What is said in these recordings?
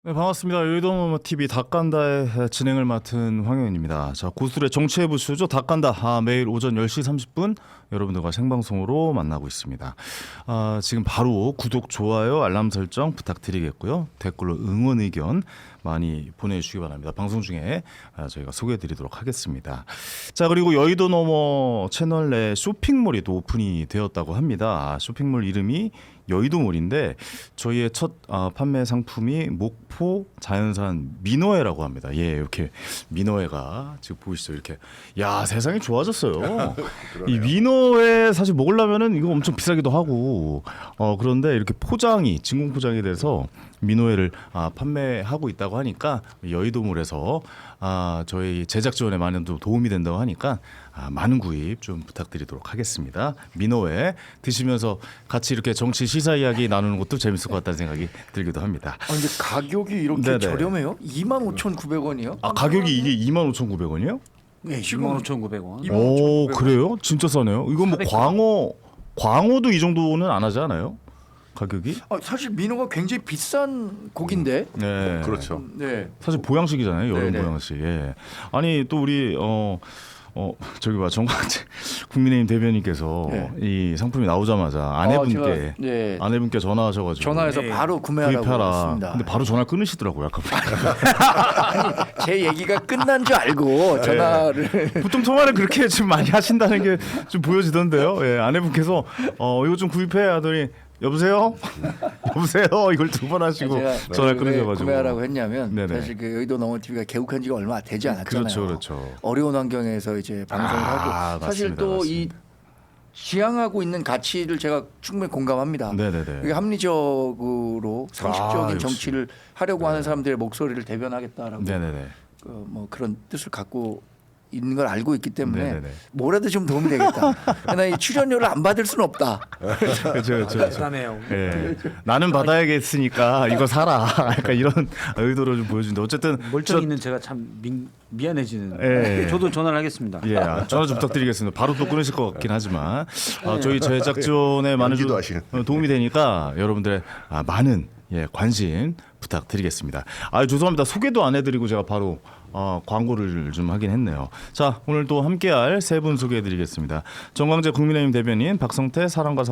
네, 반갑습니다. 여의도 TV 닭간다의 진행을 맡은 황영현입니다. 자, 고수의 정치의 부수죠. 닭간다. 매일 오전 10시 30분 여러분들과 생방송으로 만나고 있습니다. 지금 바로 구독, 좋아요, 알람 설정 부탁드리겠고요. 댓글로 응원 의견 많이 보내주시기 바랍니다. 방송 중에 저희가 소개해드리도록 하겠습니다. 자, 그리고 여의도 너머 채널 내 쇼핑몰이 또 오픈이 되었다고 합니다. 쇼핑몰 이름이 여의도몰인데 저희의 첫 판매 상품이 목포 자연산 민어회라고 합니다. 예, 이렇게 민어회가 지금 보이시죠? 이렇게 야, 세상이 좋아졌어요. 이 민어회 사실 먹으려면은 이거 엄청 비싸기도 하고 그런데 이렇게 포장이 진공 포장이 돼서 민어회를 판매하고 있다고 하니까 여의도몰에서 저희 제작 지원에 많은 도움이 된다고 하니까 많은 구입 좀 부탁드리도록 하겠습니다. 민어회 드시면서 같이 이렇게 정치 시사 이야기 나누는 것도 재밌을 것 같다는 생각이 들기도 합니다. 근데 가격이 이렇게 네네. 저렴해요? 25,900원이요? 가격이 이게 25,900원이요? 네, 지금 25,900원. 오, 그래요? 진짜 싸네요. 이거 뭐 400g. 광어도 이 정도는 안 하지 않아요? 가격이? 사실 민어가 굉장히 비싼 고기인데. 네. 그렇죠. 네. 사실 보양식이잖아요. 여름 네네. 보양식. 예. 아니 또 우리 저기 봐 정광재 국민의힘 대변인께서 네. 이 상품이 나오자마자 아내분께 네. 아내분께 전화하셔가지고 전화해서 네. 바로 구매하라고 구입하라. 했습니다. 근데 바로 전화 끊으시더라고요. 아까 제 얘기가 끝난 줄 알고 전화를 보통 통화를 그렇게 좀 많이 하신다는 게 좀 보여지던데요. 예, 아내분께서 이거 좀 구입해 하더니 여보세요? 여보세요? 이걸 두 번 하시고 제가 전화 왜 끊으셔가지고 구매하라고 했냐면 네네. 사실 그 여의도 너머 TV가 개국한 지가 얼마 되지 않았잖아요. 그렇죠, 그렇죠. 어려운 환경에서 이제 방송을 하고 사실 맞습니다, 또 이 맞습니다. 지향하고 있는 가치를 제가 충분히 공감합니다. 네네네. 이게 합리적으로 상식적인 역시. 정치를 하려고 하는 사람들의 목소리를 대변하겠다라고 네네네. 뭐 그런 뜻을 갖고 있는 걸 알고 있기 때문에 네네네. 뭐라도 좀 도움이 되겠다. 그러나 이 출연료를 안 받을 수는 없다. 그렇죠. 비싸네요. 예. 나는 받아야겠으니까 이거 사라. 약간 이런 의도를 좀 보여준다. 어쨌든 멀쩡히 있는 제가 참 미안해지는. 예. 저도 전화를 하겠습니다. 전화 좀 부탁드리겠습니다. 바로 또 끊으실 것 같긴 하지만 저희 제작 지원에 많은 연기도 하시는. 도움이 되니까 여러분들의 많은 관심 부탁드리겠습니다. 죄송합니다. 소개도 안 해드리고 제가 바로 광고를 좀 하긴 했네요. 자, 오늘 또 함께할 세 분 소개해드리겠습니다. 정광재 국민의힘 대변인, 박성태 사람과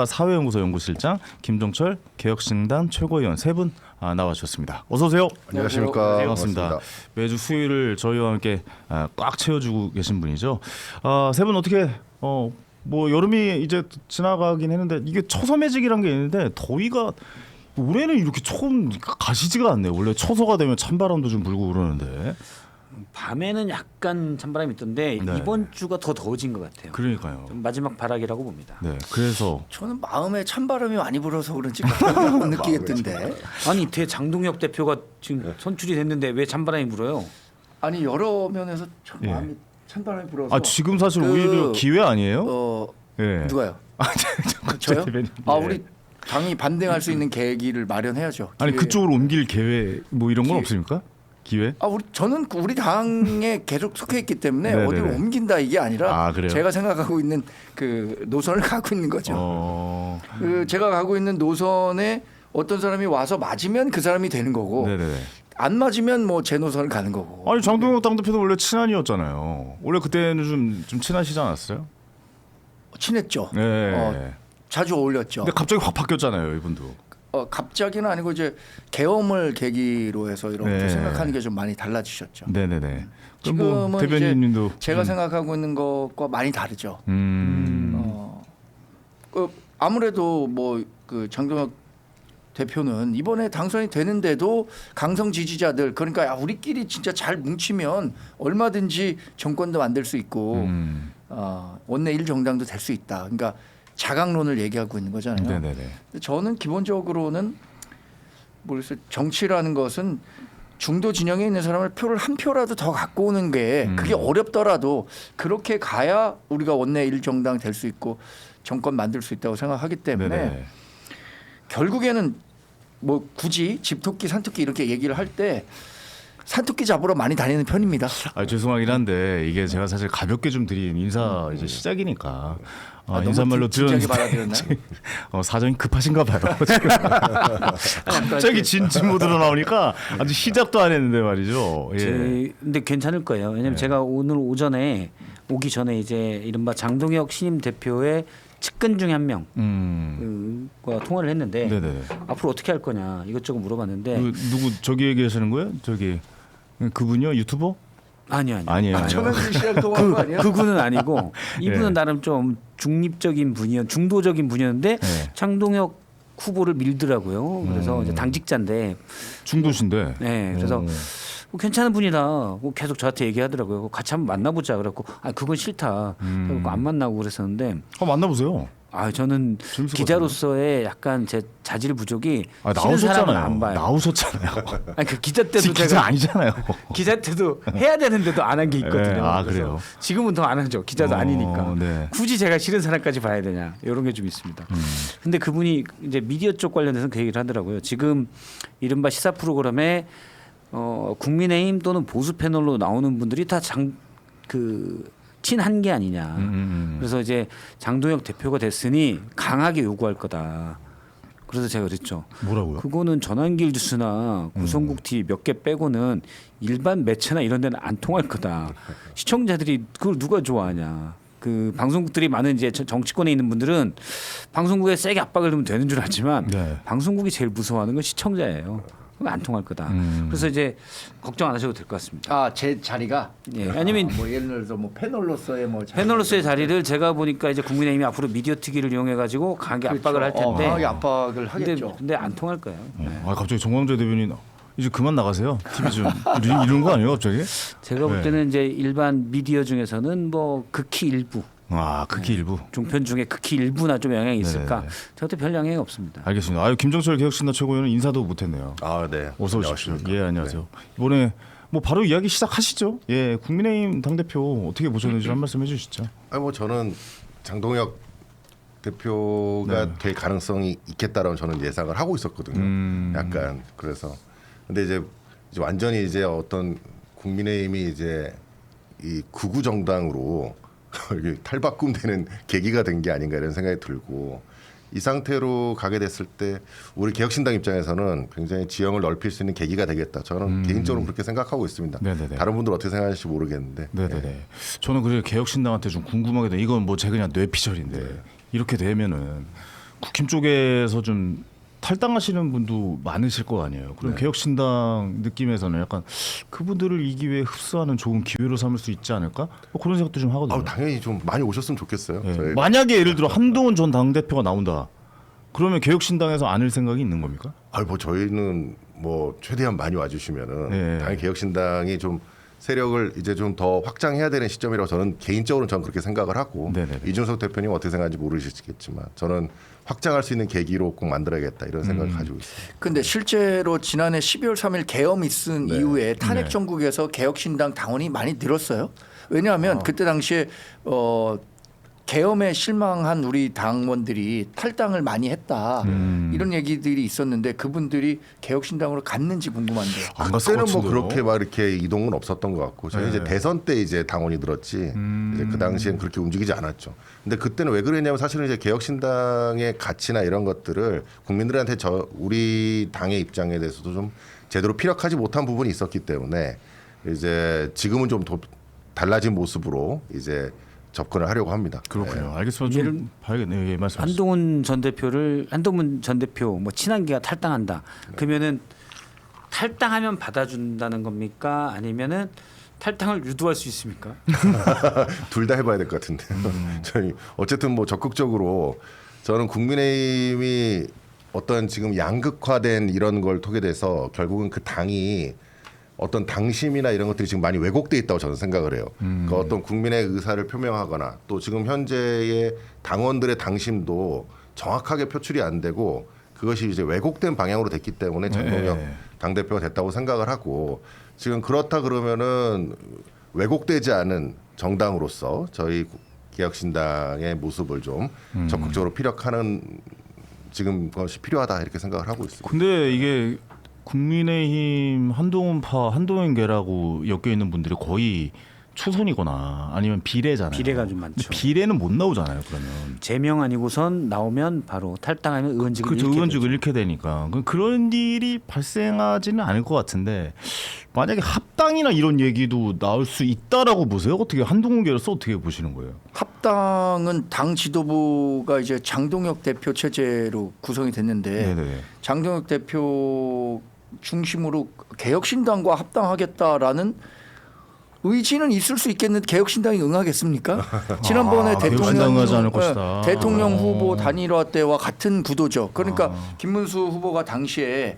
사회연구소 연구실장, 김종철 개혁신당 최고위원 세 분 나와주셨습니다. 어서 오세요. 안녕하십니까. 반갑습니다. 매주 수요일을 저희와 함께 꽉 채워주고 계신 분이죠. 세 분 어떻게 뭐 여름이 이제 지나가긴 했는데 이게 처서매직이란 게 있는데 더위가 올해는 이렇게 처음 가시지가 않네요. 원래 처서가 되면 찬바람도 좀 불고 그러는데. 밤에는 약간 찬바람이 있던데 네. 이번 주가 더 더워진 것 같아요. 그러니까요. 좀 마지막 발악이라고 봅니다. 네, 그래서 저는 마음에 찬바람이 많이 불어서 그런지 못 느끼겠던데. 아니 장동혁 대표가 지금 선출이 됐는데 왜 찬바람이 불어요? 아니 여러 면에서 참 예. 마음이 찬바람이 불어서. 지금 사실 그, 오히려 기회 아니에요? 예. 누가요? 정광재 저요? 대변인. 우리 당이 반등할 수 있는 계기를 마련해야죠. 아니 기회. 그쪽으로 옮길 계획 뭐 이런 건 기회. 없습니까? 기회? 저는 우리 당에 계속 속해 있기 때문에 네네네. 어디로 옮긴다 이게 아니라 그래요? 제가 생각하고 있는 그 노선을 가고 있는 거죠. 제가 가고 있는 노선에 어떤 사람이 와서 맞으면 그 사람이 되는 거고 네네네. 안 맞으면 뭐 제 노선을 가는 거고. 아니 장동혁 당대표도 원래 친한이었잖아요. 원래 그때는 좀 친하시지 않았어요? 친했죠. 네. 자주 어울렸죠. 근데 갑자기 확 바뀌었잖아요, 이분도. 갑자기는 아니고 이제 계엄을 계기로 해서 이렇게 네. 생각하는 게 좀 많이 달라지셨죠. 네네네. 그럼 뭐 지금은 대변인님도 이제 제가 생각하고 있는 것과 많이 다르죠. 아무래도 뭐 그 장동혁 대표는 이번에 당선이 되는데도 강성 지지자들 그러니까 우리끼리 진짜 잘 뭉치면 얼마든지 정권도 만들 수 있고 원내 1정당도 될 수 있다. 그러니까 자강론을 얘기하고 있는 거잖아요. 네네네. 근데 저는 기본적으로는 모르겠어요. 정치라는 것은 중도 진영에 있는 사람을 표를 한 표라도 더 갖고 오는 게 그게 어렵더라도 그렇게 가야 우리가 원내 1정당 될 수 있고 정권 만들 수 있다고 생각하기 때문에 네네. 결국에는 뭐 굳이 집토끼 산토끼 이렇게 얘기를 할 때 산토끼 잡으러 많이 다니는 편입니다. 죄송하긴 한데 이게 제가 사실 가볍게 좀 드린 인사 이제 시작이니까 너무 인사말로 진지하게 드렸는데 받아들였나요? 사정이 급하신가 봐요. 지금. 갑자기 진지 모드로 나오니까 아직 시작도 안 했는데 말이죠. 예. 근데 괜찮을 거예요. 왜냐면 제가 오늘 오전에 오기 전에 이제 이른바 장동혁 신임 대표의 측근 중에 한 명과 통화를 했는데 네네. 앞으로 어떻게 할 거냐 이것저것 물어봤는데 누구 저기 얘기하시는 거예요? 저기 그분요 유튜버? 아니요. 아니에요. 최명길 씨랑 통화한 거 아니에요? 그분은 아니고 이분은 예. 나름 좀 중립적인 중도적인 분이었는데 네. 장동혁 후보를 밀더라고요. 그래서 이제 당직자인데 중도신데. 네, 그래서 뭐 괜찮은 분이다. 뭐 계속 저한테 얘기하더라고요. 같이 한번 만나보자. 그래갖고 그건 싫다. 그래갖고 안 만나고 그랬었는데 만나보세요. 저는 재밌을 것 기자로서의 약간 제 자질 부족이 싫은 사람은 나오셨잖아요. 안 봐요. 나오셨잖아요. 그 기자 때도 지금 기자 제가 아니잖아요. 기자 때도 해야 되는데도 안 한 게 있거든요. 네, 그래서 그래요? 지금은 더 안 하죠. 기자도 아니니까. 네. 굳이 제가 싫은 사람까지 봐야 되냐 이런 게 좀 있습니다. 근데 그분이 이제 미디어 쪽 관련해서 그 얘기를 하더라고요. 지금 이른바 시사 프로그램에 국민의힘 또는 보수 패널로 나오는 분들이 다 친한 게 아니냐. 그래서 이제 장동혁 대표가 됐으니 강하게 요구할 거다. 그래서 제가 그랬죠. 뭐라고요? 그거는 전환길 뉴스나 구성국 TV 몇 개 빼고는 일반 매체나 이런 데는 안 통할 거다. 시청자들이 그걸 누가 좋아하냐. 그 방송국들이 많은 이제 정치권에 있는 분들은 방송국에 세게 압박을 넣으면 되는 줄 알지만 네. 방송국이 제일 무서워하는 건 시청자예요. 그건 안 통할 거다. 그래서 이제 걱정 안 하셔도 될 것 같습니다. 제 자리가 예, 아니면 뭐 예를 들어서 뭐 패널로서의 뭐 패널로서의 자리를 제가 보니까 이제 국민의힘이 앞으로 미디어 특위를 이용해 가지고 강하게 압박을 할 텐데. 강하게 압박을 하겠죠. 근데 안 통할 거예요. 네. 갑자기 정광재 대변인 이제 그만 나가세요. TV 좀 이런 거 아니에요, 갑자기? 제가 볼 때는 이제 일반 미디어 중에서는 뭐 극히 일부, 극히 일부. 종편 중에 극히 일부나 좀 영향이 있을까? 네네네. 저한테 별 영향이 없습니다. 알겠습니다. 김정철 개혁신당 최고위원은 인사도 못했네요. 네. 어서 오십시오. 안녕하십니까. 예, 안녕하세요. 이번에 뭐 바로 이야기 시작하시죠. 예, 국민의힘 당 대표 어떻게 보셨는지 한 말씀 해주시죠. 저는 장동혁 대표가 네. 될 가능성이 있겠다라고 저는 예상을 하고 있었거든요. 약간 그래서 근데 이제 완전히 이제 어떤 국민의힘이 이제 이 극우 정당으로 탈바꿈되는 계기가 된 게 아닌가 이런 생각이 들고 이 상태로 가게 됐을 때 우리 개혁신당 입장에서는 굉장히 지형을 넓힐 수 있는 계기가 되겠다. 저는 개인적으로 그렇게 생각하고 있습니다. 네네네. 다른 분들 어떻게 생각하실지 모르겠는데. 네네네. 저는 그래서 개혁신당한테 좀 궁금하게 돼. 이건 뭐 제 그냥 뇌피셜인데 이렇게 되면은 국힘 쪽에서 좀 탈당하시는 분도 많으실 거 아니에요. 그럼 개혁신당 느낌에서는 약간 그분들을 이 기회에 흡수하는 좋은 기회로 삼을 수 있지 않을까? 뭐 그런 생각도 좀 하거든요. 당연히 좀 많이 오셨으면 좋겠어요. 예. 저희 만약에 예를 들어 한동훈 전 당대표가 나온다. 그러면 개혁신당에서 안을 생각이 있는 겁니까? 저희는 뭐 최대한 많이 와주시면은 예. 당연히 개혁신당이 좀 세력을 이제 좀 더 확장해야 되는 시점이라고 저는 개인적으로 저는 그렇게 생각을 하고 네네네. 이준석 대표님 어떻게 생각하는지 모르시겠지만 저는 확장할 수 있는 계기로 꼭 만들어야겠다 이런 생각을 가지고 있습니다. 근데 실제로 지난해 12월 3일 계엄이 있은 이후에 탄핵 정국에서 개혁신당 당원이 많이 늘었어요. 왜냐하면 그때 당시에 계엄에 실망한 우리 당원들이 탈당을 많이 했다 이런 얘기들이 있었는데 그분들이 개혁신당으로 갔는지 궁금한데요. 안 갔을 그때는 것 뭐 같은데요. 그렇게 막 이렇게 이동은 없었던 것 같고 저희 이제 대선 때 이제 당원이 늘었지 이제 그 당시엔 그렇게 움직이지 않았죠. 근데 그때는 왜 그랬냐면 사실은 이제 개혁신당의 가치나 이런 것들을 국민들한테 우리 당의 입장에 대해서도 좀 제대로 피력하지 못한 부분이 있었기 때문에 이제 지금은 좀 더 달라진 모습으로 이제 접근을 하려고 합니다. 그렇군요. 알겠습니다. 좀 봐야겠네요. 예, 말씀하시죠. 한동훈 전 대표 뭐 친한계가 탈당한다. 그러면은 탈당하면 받아준다는 겁니까? 아니면은 탈당을 유도할 수 있습니까? 둘 다 해봐야 될 것 같은데. 저희 어쨌든 뭐 적극적으로 저는 국민의힘이 어떤 지금 양극화된 이런 걸 통해 돼서 결국은 그 당이 어떤 당심이나 이런 것들이 지금 많이 왜곡돼 있다고 저는 생각을 해요. 그러니까 어떤 국민의 의사를 표명하거나 또 지금 현재의 당원들의 당심도 정확하게 표출이 안 되고 그것이 이제 왜곡된 방향으로 됐기 때문에 장동혁 당대표가 됐다고 생각을 하고 지금 그렇다 그러면은 왜곡되지 않은 정당으로서 저희 개혁신당의 모습을 좀 적극적으로 피력하는 지금 것이 필요하다 이렇게 생각을 하고 있습니다. 근데 이게 국민의힘 한동훈파, 한동훈계라고 엮여 있는 분들이 거의 초선이거나 아니면 비례잖아요. 비례가 좀 근데 많죠. 비례는 못 나오잖아요. 그러면. 제명 아니고선 나오면 바로 탈당하면 의원직을 그렇죠. 잃게 의원직을 되죠. 잃게 되니까 그런 일이 발생하지는 않을 것 같은데 만약에 합당이나 이런 얘기도 나올 수 있다라고 보세요? 어떻게 한동훈계로서 어떻게 보시는 거예요? 합당은 당 지도부가 이제 장동혁 대표 체제로 구성이 됐는데 네네. 장동혁 대표 중심으로 개혁신당과 합당하겠다라는 의지는 있을 수 있겠는데 개혁신당이 응하겠습니까? 지난번에 개혁신당 응하지 않을 것이다. 대통령 후보 단일화 때와 같은 구도죠. 그러니까 김문수 후보가 당시에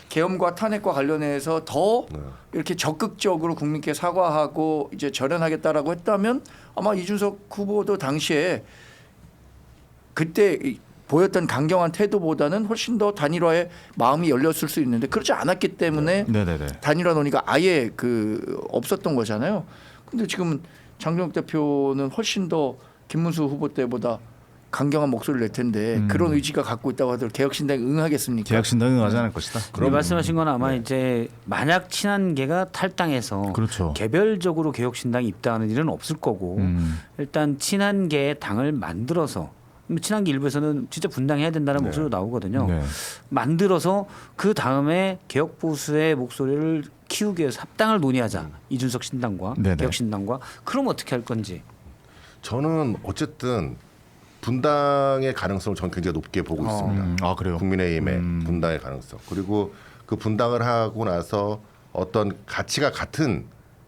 계엄과 탄핵과 관련해서 더 이렇게 적극적으로 국민께 사과하고 이제 절연하겠다라고 했다면 아마 이준석 후보도 당시에 그때 보였던 강경한 태도보다는 훨씬 더 단일화에 마음이 열렸을 수 있는데 그렇지 않았기 때문에 네네네. 단일화 논의가 아예 없었던 거잖아요. 근데 지금 장동혁 대표는 훨씬 더 김문수 후보 때보다 강경한 목소리를 낼 텐데 그런 의지가 갖고 있다고 하더라도 개혁신당이 응하겠습니까? 개혁신당은 응하지 않을 것이다. 근데 말씀하신 건 아마 이제 만약 친한계가 탈당해서 그렇죠. 개별적으로 개혁신당이 입당하는 일은 없을 거고 일단 친한계의 당을 만들어서 친한계 일부에서는 진짜 분당해야 된다는 목소리가 나오거든요. 네. 만들어서 그 다음에 개혁 보수의 목소리를 키우기 위해서 합당을 논의하자. 이준석 신당과 네네. 개혁 신당과 그럼 어떻게 할 건지. 저는 어쨌든 분당의 가능성을 저는 굉장히 높게 보고 있습니다. 아 그래요? 국민의힘의 분당의 가능성. 그리고 그 분당을 하고 나서 어떤 가치가 같은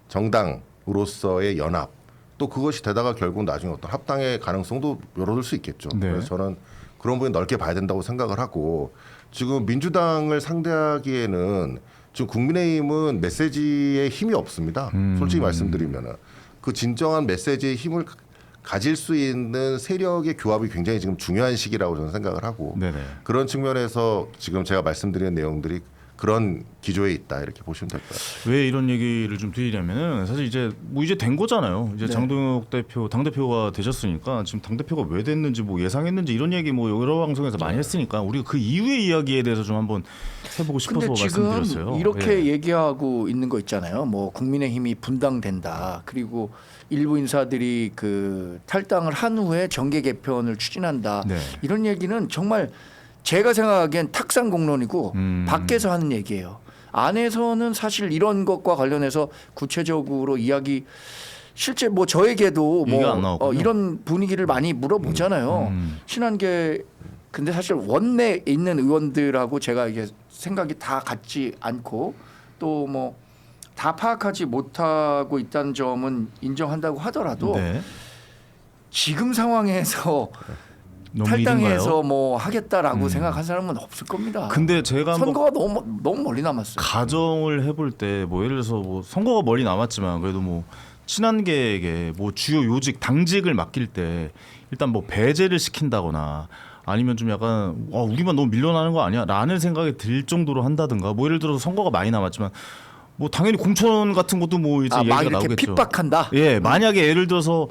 정당으로서의 연합. 또 그것이 되다가 결국 나중에 어떤 합당의 가능성도 열어둘 수 있겠죠. 네. 그래서 저는 그런 부분 넓게 봐야 된다고 생각을 하고 지금 민주당을 상대하기에는 지금 국민의힘은 메시지에 힘이 없습니다. 솔직히 말씀드리면은 그 진정한 메시지의 힘을 가질 수 있는 세력의 교합이 굉장히 지금 중요한 시기라고 저는 생각을 하고 네네. 그런 측면에서 지금 제가 말씀드린 내용들이 그런 기조에 있다 이렇게 보시면 될 것 같아요. 왜 이런 얘기를 좀 드리냐면은 사실 이제 이제 된 거잖아요. 이제 네. 장동혁 대표 당 대표가 되셨으니까 지금 당 대표가 왜 됐는지 예상했는지 이런 얘기 여러 방송에서 많이 했으니까 우리가 그 이후의 이야기에 대해서 좀 한번 해보고 싶어서 근데 지금 말씀드렸어요. 이렇게 예. 얘기하고 있는 거 있잖아요. 뭐 국민의힘이 분당된다. 그리고 일부 인사들이 탈당을 한 후에 정계 개편을 추진한다. 네. 이런 얘기는 정말 제가 생각하기엔 탁상 공론이고 밖에서 하는 얘기예요. 안에서는 사실 이런 것과 관련해서 구체적으로 이야기 실제 저에게도 얘기가 안 나왔군요. 이런 분위기를 많이 물어보잖아요. 친한계 근데 사실 원내에 있는 의원들하고 제가 이게 생각이 다 같지 않고 또 다 파악하지 못하고 있다는 점은 인정한다고 하더라도 네. 지금 상황에서 너무 탈당해서 이른가요? 하겠다라고 생각한 사람은 없을 겁니다. 근데 제가 한번 선거가 너무 멀리 남았어요. 가정을 해볼 때 예를 들어서 선거가 멀리 남았지만 그래도 친한계에게 주요 요직 당직을 맡길 때 일단 배제를 시킨다거나 아니면 좀 약간 우리만 너무 밀려나는 거 아니야?라는 생각이 들 정도로 한다든가 예를 들어서 선거가 많이 남았지만 당연히 공천 같은 것도 이제 막 얘기가 이렇게 나오겠죠. 핍박한다. 예, 만약에 예를 들어서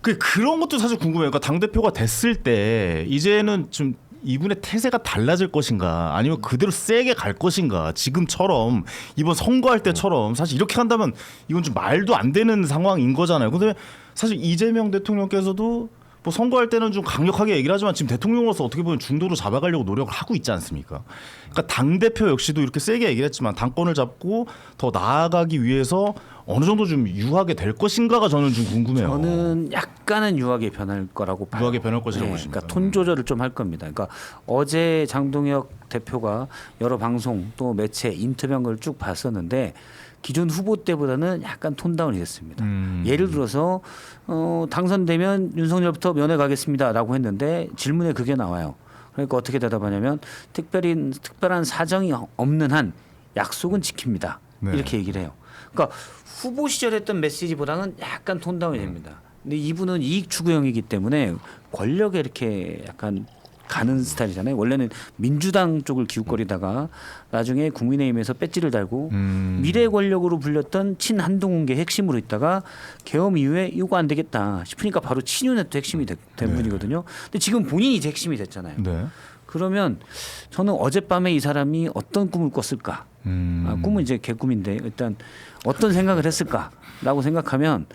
그런 것도 사실 궁금해요. 그러니까 당 대표가 됐을 때 이제는 좀 이분의 태세가 달라질 것인가, 아니면 그대로 세게 갈 것인가. 지금처럼 이번 선거할 때처럼 사실 이렇게 한다면 이건 좀 말도 안 되는 상황인 거잖아요. 근데 사실 이재명 대통령께서도 선거할 때는 좀 강력하게 얘기를 하지만 지금 대통령으로서 어떻게 보면 중도로 잡아가려고 노력을 하고 있지 않습니까? 그러니까 당대표 역시도 이렇게 세게 얘기를 했지만 당권을 잡고 더 나아가기 위해서 어느 정도 좀 유하게 될 것인가가 저는 좀 궁금해요. 저는 약간은 유하게 변할 거라고 봐요. 유하게 변할 것이라고 보십니까? 그러니까 톤 조절을 좀 할 겁니다. 그러니까 어제 장동혁 대표가 여러 방송 또 매체 인터뷰한 걸 쭉 봤었는데 기존 후보 때보다는 약간 톤다운이 됐습니다. 예를 들어서 당선되면 윤석열부터 면회 가겠습니다라고 했는데 질문에 그게 나와요. 그러니까 어떻게 대답하냐면 특별한 사정이 없는 한 약속은 지킵니다. 네. 이렇게 얘기를 해요. 그러니까 후보 시절 했던 메시지보다는 약간 톤다운이 됩니다. 근데 이분은 이익 추구형이기 때문에 권력에 이렇게 약간 가는 스타일이잖아요. 원래는 민주당 쪽을 기웃거리다가 나중에 국민의힘에서 배지를 달고 미래 권력으로 불렸던 친한동훈계 핵심으로 있다가 계엄 이후에 이거 안 되겠다 싶으니까 바로 친윤의 또 핵심이 된 분이거든요. 근데 지금 본인이 이제 핵심이 됐잖아요. 네. 그러면 저는 어젯밤에 이 사람이 어떤 꿈을 꿨을까? 꿈은 이제 개꿈인데 일단 어떤 생각을 했을까라고 생각하면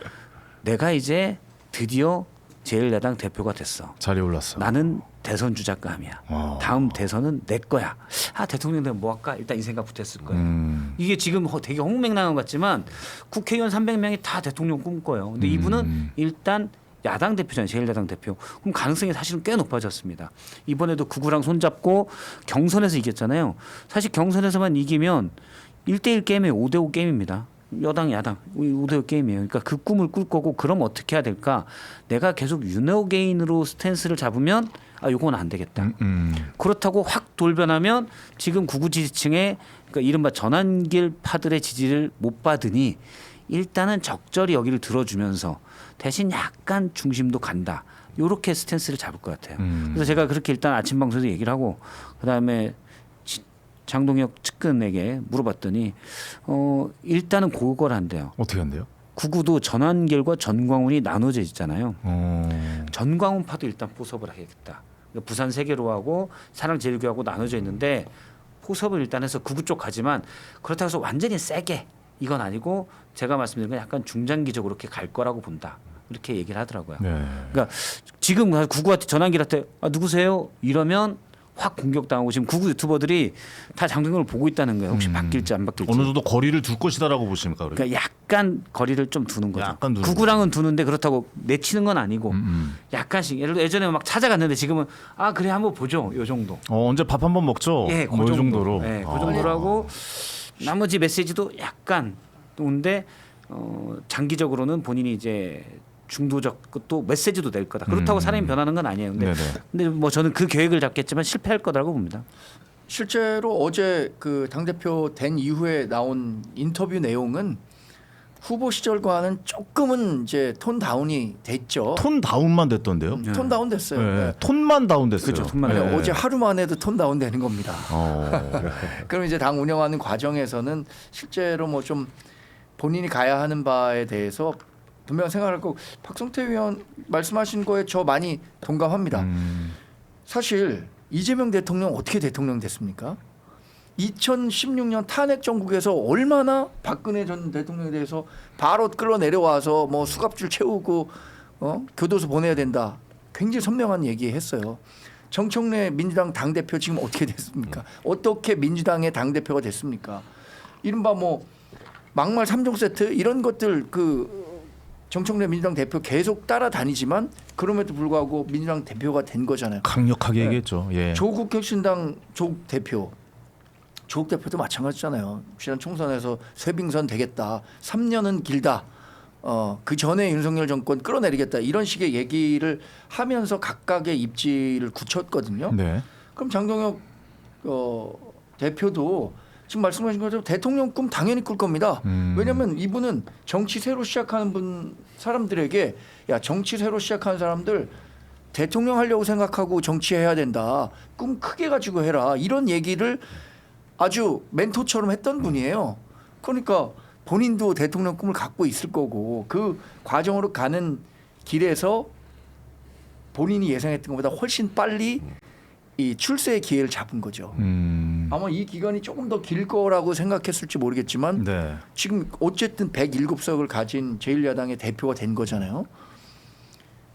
내가 이제 드디어 제1야당 대표가 됐어. 자리에 올랐어. 나는 대선 주자감이야. 다음 대선은 내 거야. 대통령 되면 뭐 할까? 일단 이 생각부터 했을 거예요. 이게 지금 되게 허무맹랑한 것 같지만 국회의원 300명이 다 대통령 꿈꿔요. 근데 이분은 일단 야당 대표잖아요. 제1야당 대표. 그럼 가능성이 사실은 꽤 높아졌습니다. 이번에도 구구랑 손잡고 경선에서 이겼잖아요. 사실 경선에서만 이기면 1대1 게임이 5대5 게임입니다. 여당 야당 5대5 게임이에요. 그러니까 그 꿈을 꿀 거고 그럼 어떻게 해야 될까? 내가 계속 유노게인으로 스탠스를 잡으면 요건 안 되겠다. 그렇다고 확 돌변하면 지금 구구 지지층의 그러니까 이른바 전환길 파들의 지지를 못 받으니 일단은 적절히 여기를 들어주면서 대신 약간 중심도 간다. 요렇게 스탠스를 잡을 것 같아요. 그래서 제가 그렇게 일단 아침 방송에서 얘기를 하고 그다음에 장동혁 측근에게 물어봤더니 일단은 그걸 한대요. 어떻게 한대요? 구구도 전환길과 전광훈이 나눠져 있잖아요. 전광훈파도 일단 포섭을 하겠다. 그러니까 부산 세계로하고 사랑제일교하고 나눠져 있는데 포섭을 일단 해서 구구 쪽 가지만 그렇다고 해서 완전히 세게 이건 아니고 제가 말씀드린 건 약간 중장기적으로 그렇게 갈 거라고 본다. 이렇게 얘기를 하더라고요. 네. 그러니까 지금 구구한테 전환길한테 누구세요? 이러면 확 공격당하고 지금 구구 유튜버들이 다 장동혁을 보고 있다는 거예요. 혹시 바뀔지 안 바뀔지. 어느 정도 거리를 둘 것이다라고 보십니까? 그러니까? 그러니까 약간 거리를 좀 두는 거죠. 약간 두는 구구랑은 두는데 그렇다고 내치는 건 아니고 약간씩. 예를 들어 예전에 막 찾아갔는데 지금은 그래 한번 보죠. 요 정도. 언제 밥 한번 먹죠? 예, 뭐 이 정도로. 예, 그 정도로 하고 나머지 메시지도 약간 근데 장기적으로는 본인이 이제 중도적 또 메시지도 낼 거다. 그렇다고 사람이 변하는 건 아니에요. 근데 뭐 저는 그 계획을 잡겠지만 실패할 거라고 봅니다. 실제로 어제 그 당대표 된 이후에 나온 인터뷰 내용은 후보 시절과는 조금은 이제 톤 다운이 됐죠. 톤 다운만 됐던데요? 톤 다운 됐어요. 네. 네. 톤만 다운됐어요. 그렇죠. 톤만 아니, 다운. 어제 하루만 해도 톤 다운 되는 겁니다. 네. 그럼 이제 당 운영하는 과정에서는 실제로 뭐 좀 본인이 가야 하는 바에 대해서 분명 생각할 거고 박성태 의원 말씀하신 거에 저 많이 동감합니다. 사실 이재명 대통령 어떻게 대통령 됐습니까? 2016년 탄핵 정국에서 얼마나 박근혜 전 대통령에 대해서 바로 끌어내려와서 뭐 수갑줄 채우고 교도소 보내야 된다. 굉장히 선명한 얘기했어요. 정청래 민주당 당대표 지금 어떻게 됐습니까? 어떻게 민주당의 당대표가 됐습니까? 이른바 뭐 막말 3종 세트 이런 것들 그 정청래 민주당 대표 계속 따라다니지만 그럼에도 불구하고 민주당 대표가 된 거잖아요. 강력하게 얘기했죠. 예. 조국 혁신당 조국 대표도 마찬가지잖아요. 지난 총선에서 쇄빙선 되겠다. 3년은 길다. 그 전에 윤석열 정권 끌어내리겠다. 이런 식의 얘기를 하면서 각각의 입지를 굳혔거든요. 네. 그럼 장동혁 대표도 지금 말씀하신 것처럼 대통령 꿈 당연히 꿀 겁니다. 왜냐하면 이분은 정치 새로 시작하는 사람들에게 야 정치 새로 시작하는 사람들 대통령 하려고 생각하고 정치해야 된다. 꿈 크게 가지고 해라. 이런 얘기를 아주 멘토처럼 했던 분이에요. 그러니까 본인도 대통령 꿈을 갖고 있을 거고 그 과정으로 가는 길에서 본인이 예상했던 것보다 훨씬 빨리 이 출세의 기회를 잡은 거죠. 아마 이 기간이 조금 더 길 거라고 생각했을지 모르겠지만 네. 지금 어쨌든 107석을 가진 제1야당의 대표가 된 거잖아요.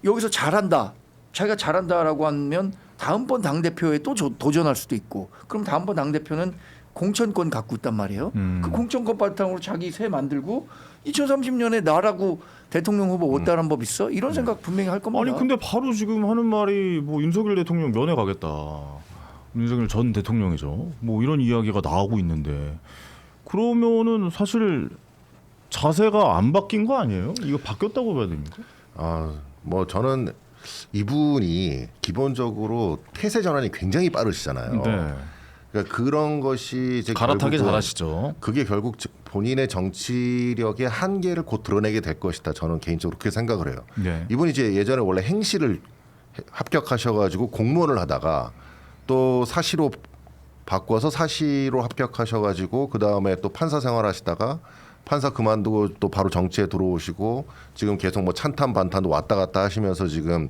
여기서 잘한다. 자기가 잘한다라고 하면 다음번 당대표에 또 도전할 수도 있고 그럼 다음번 당대표는 공천권 갖고 있단 말이에요. 그 공천권 바탕으로 자기 새 만들고 2030년에 나라고 대통령 후보 못 따라한 법 있어? 이런 생각 분명히 할 겁니다. 아니 근데 바로 지금 하는 말이 뭐 윤석열 대통령 면회 가겠다. 윤석열 전 대통령이죠. 뭐 이런 이야기가 나오고 있는데 그러면은 사실 자세가 안 바뀐 거 아니에요? 이거 바뀌었다고 봐야 됩니까? 뭐 저는 이분이 기본적으로 태세 전환이 굉장히 빠르시잖아요. 네. 그러니까 그런 것이 이제 갈아타기 결국은 잘하시죠. 그게 결국 본인의 정치력의 한계를 곧 드러내게 될 것이다. 저는 개인적으로 그렇게 생각을 해요. 네. 이분이 이제 예전에 원래 행시를 합격하셔가지고 공무원을 하다가 또 사시로 바꿔서 사시로 합격하셔가지고 그 다음에 또 판사 생활하시다가 판사 그만두고 또 바로 정치에 들어오시고 지금 계속 뭐 찬탄 반탄도 왔다 갔다 하시면서 지금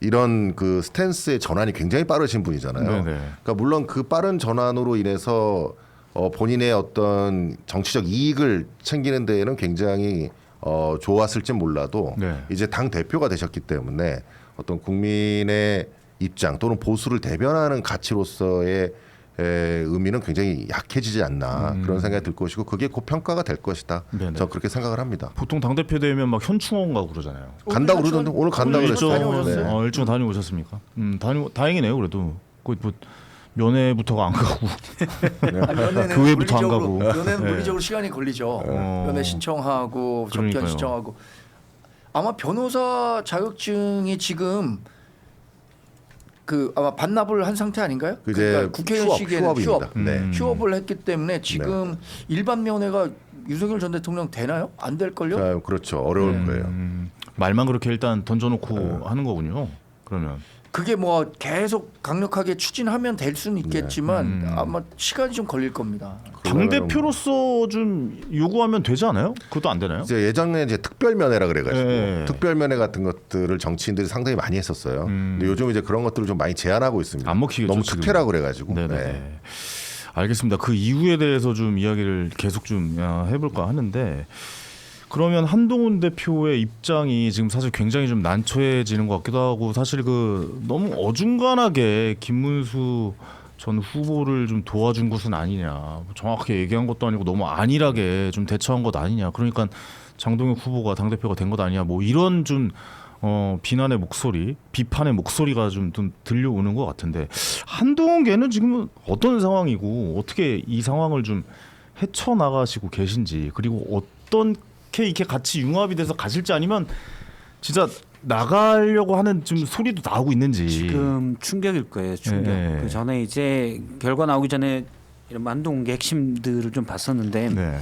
이런 그 스탠스의 전환이 굉장히 빠르신 분이잖아요. 네네. 그러니까 물론 그 빠른 전환으로 인해서 본인의 어떤 정치적 이익을 챙기는 데에는 굉장히 좋았을지 몰라도 네. 이제 당 대표가 되셨기 때문에 어떤 국민의 입장 또는 보수를 대변하는 가치로서의 의미는 굉장히 약해지지 않나 그런 생각이 들 것이고 그게 곧 평가가 될 것이다. 네네. 저 그렇게 생각을 합니다. 보통 당 대표 되면 막 현충원 가고 그러잖아요. 간다고 그러던데 오늘 간다고 그랬어요. 다녀오셨어요? 일정 다녀오셨습니까? 다행이네요. 그래도 거의 뭐 면회부터가 안 가고 연애는 교회부터 안 물리적으로- 가고. 연애는 네. 물리적으로 시간이 걸리죠. 어. 연애 신청하고 접견 그러니까요. 신청하고 아마 변호사 자격증이 지금 그 아마 반납을 한 상태 아닌가요? 그 이제 그러니까 국회의원 시기에는 휴업입니다. 네. 휴업을 했기 때문에 지금 일반 면회가 윤석열 전 대통령 되나요? 안 될 걸요? 자, 그렇죠. 어려울 거예요. 말만 그렇게 일단 던져놓고 하는 거군요. 그러면 그게 뭐 계속 강력하게 추진하면 될 수는 있겠지만 아마 시간이 좀 걸릴 겁니다. 당 대표로서 좀 요구하면 되지 않아요? 그것도 안 되나요? 이제 예전에 이제 특별 면회라 그래가지고 네. 특별 면회 같은 것들을 정치인들이 상당히 많이 했었어요. 근데 요즘 이제 그런 것들을 좀 많이 제한하고 있습니다. 안 먹히겠죠, 너무 지금. 특혜라 그래가지고. 네네. 네. 알겠습니다. 그 이유에 대해서 좀 이야기를 계속 좀 해볼까 하는데 그러면 한동훈 대표의 입장이 지금 사실 굉장히 좀 난처해지는 것 같기도 하고 사실 그 너무 어중간하게 김문수 전 후보를 좀 도와준 것은 아니냐 정확하게 얘기한 것도 아니고 너무 안일하게 좀 대처한 것 아니냐 그러니까 장동혁 후보가 당대표가 된 것 아니냐 뭐 이런 좀 비난의 목소리, 비판의 목소리가 좀 들려오는 것 같은데 한동훈계는 지금은 어떤 상황이고 어떻게 이 상황을 좀 헤쳐나가시고 계신지 그리고 어떻게 이렇게 같이 융합이 돼서 가실지 아니면 진짜 나가려고 하는 좀 소리도 나오고 있는지 지금 충격일 거예요. 충격. 네. 그 전에 이제 결과 나오기 전에 이런 한동훈계 핵심들을 좀 봤었는데 네.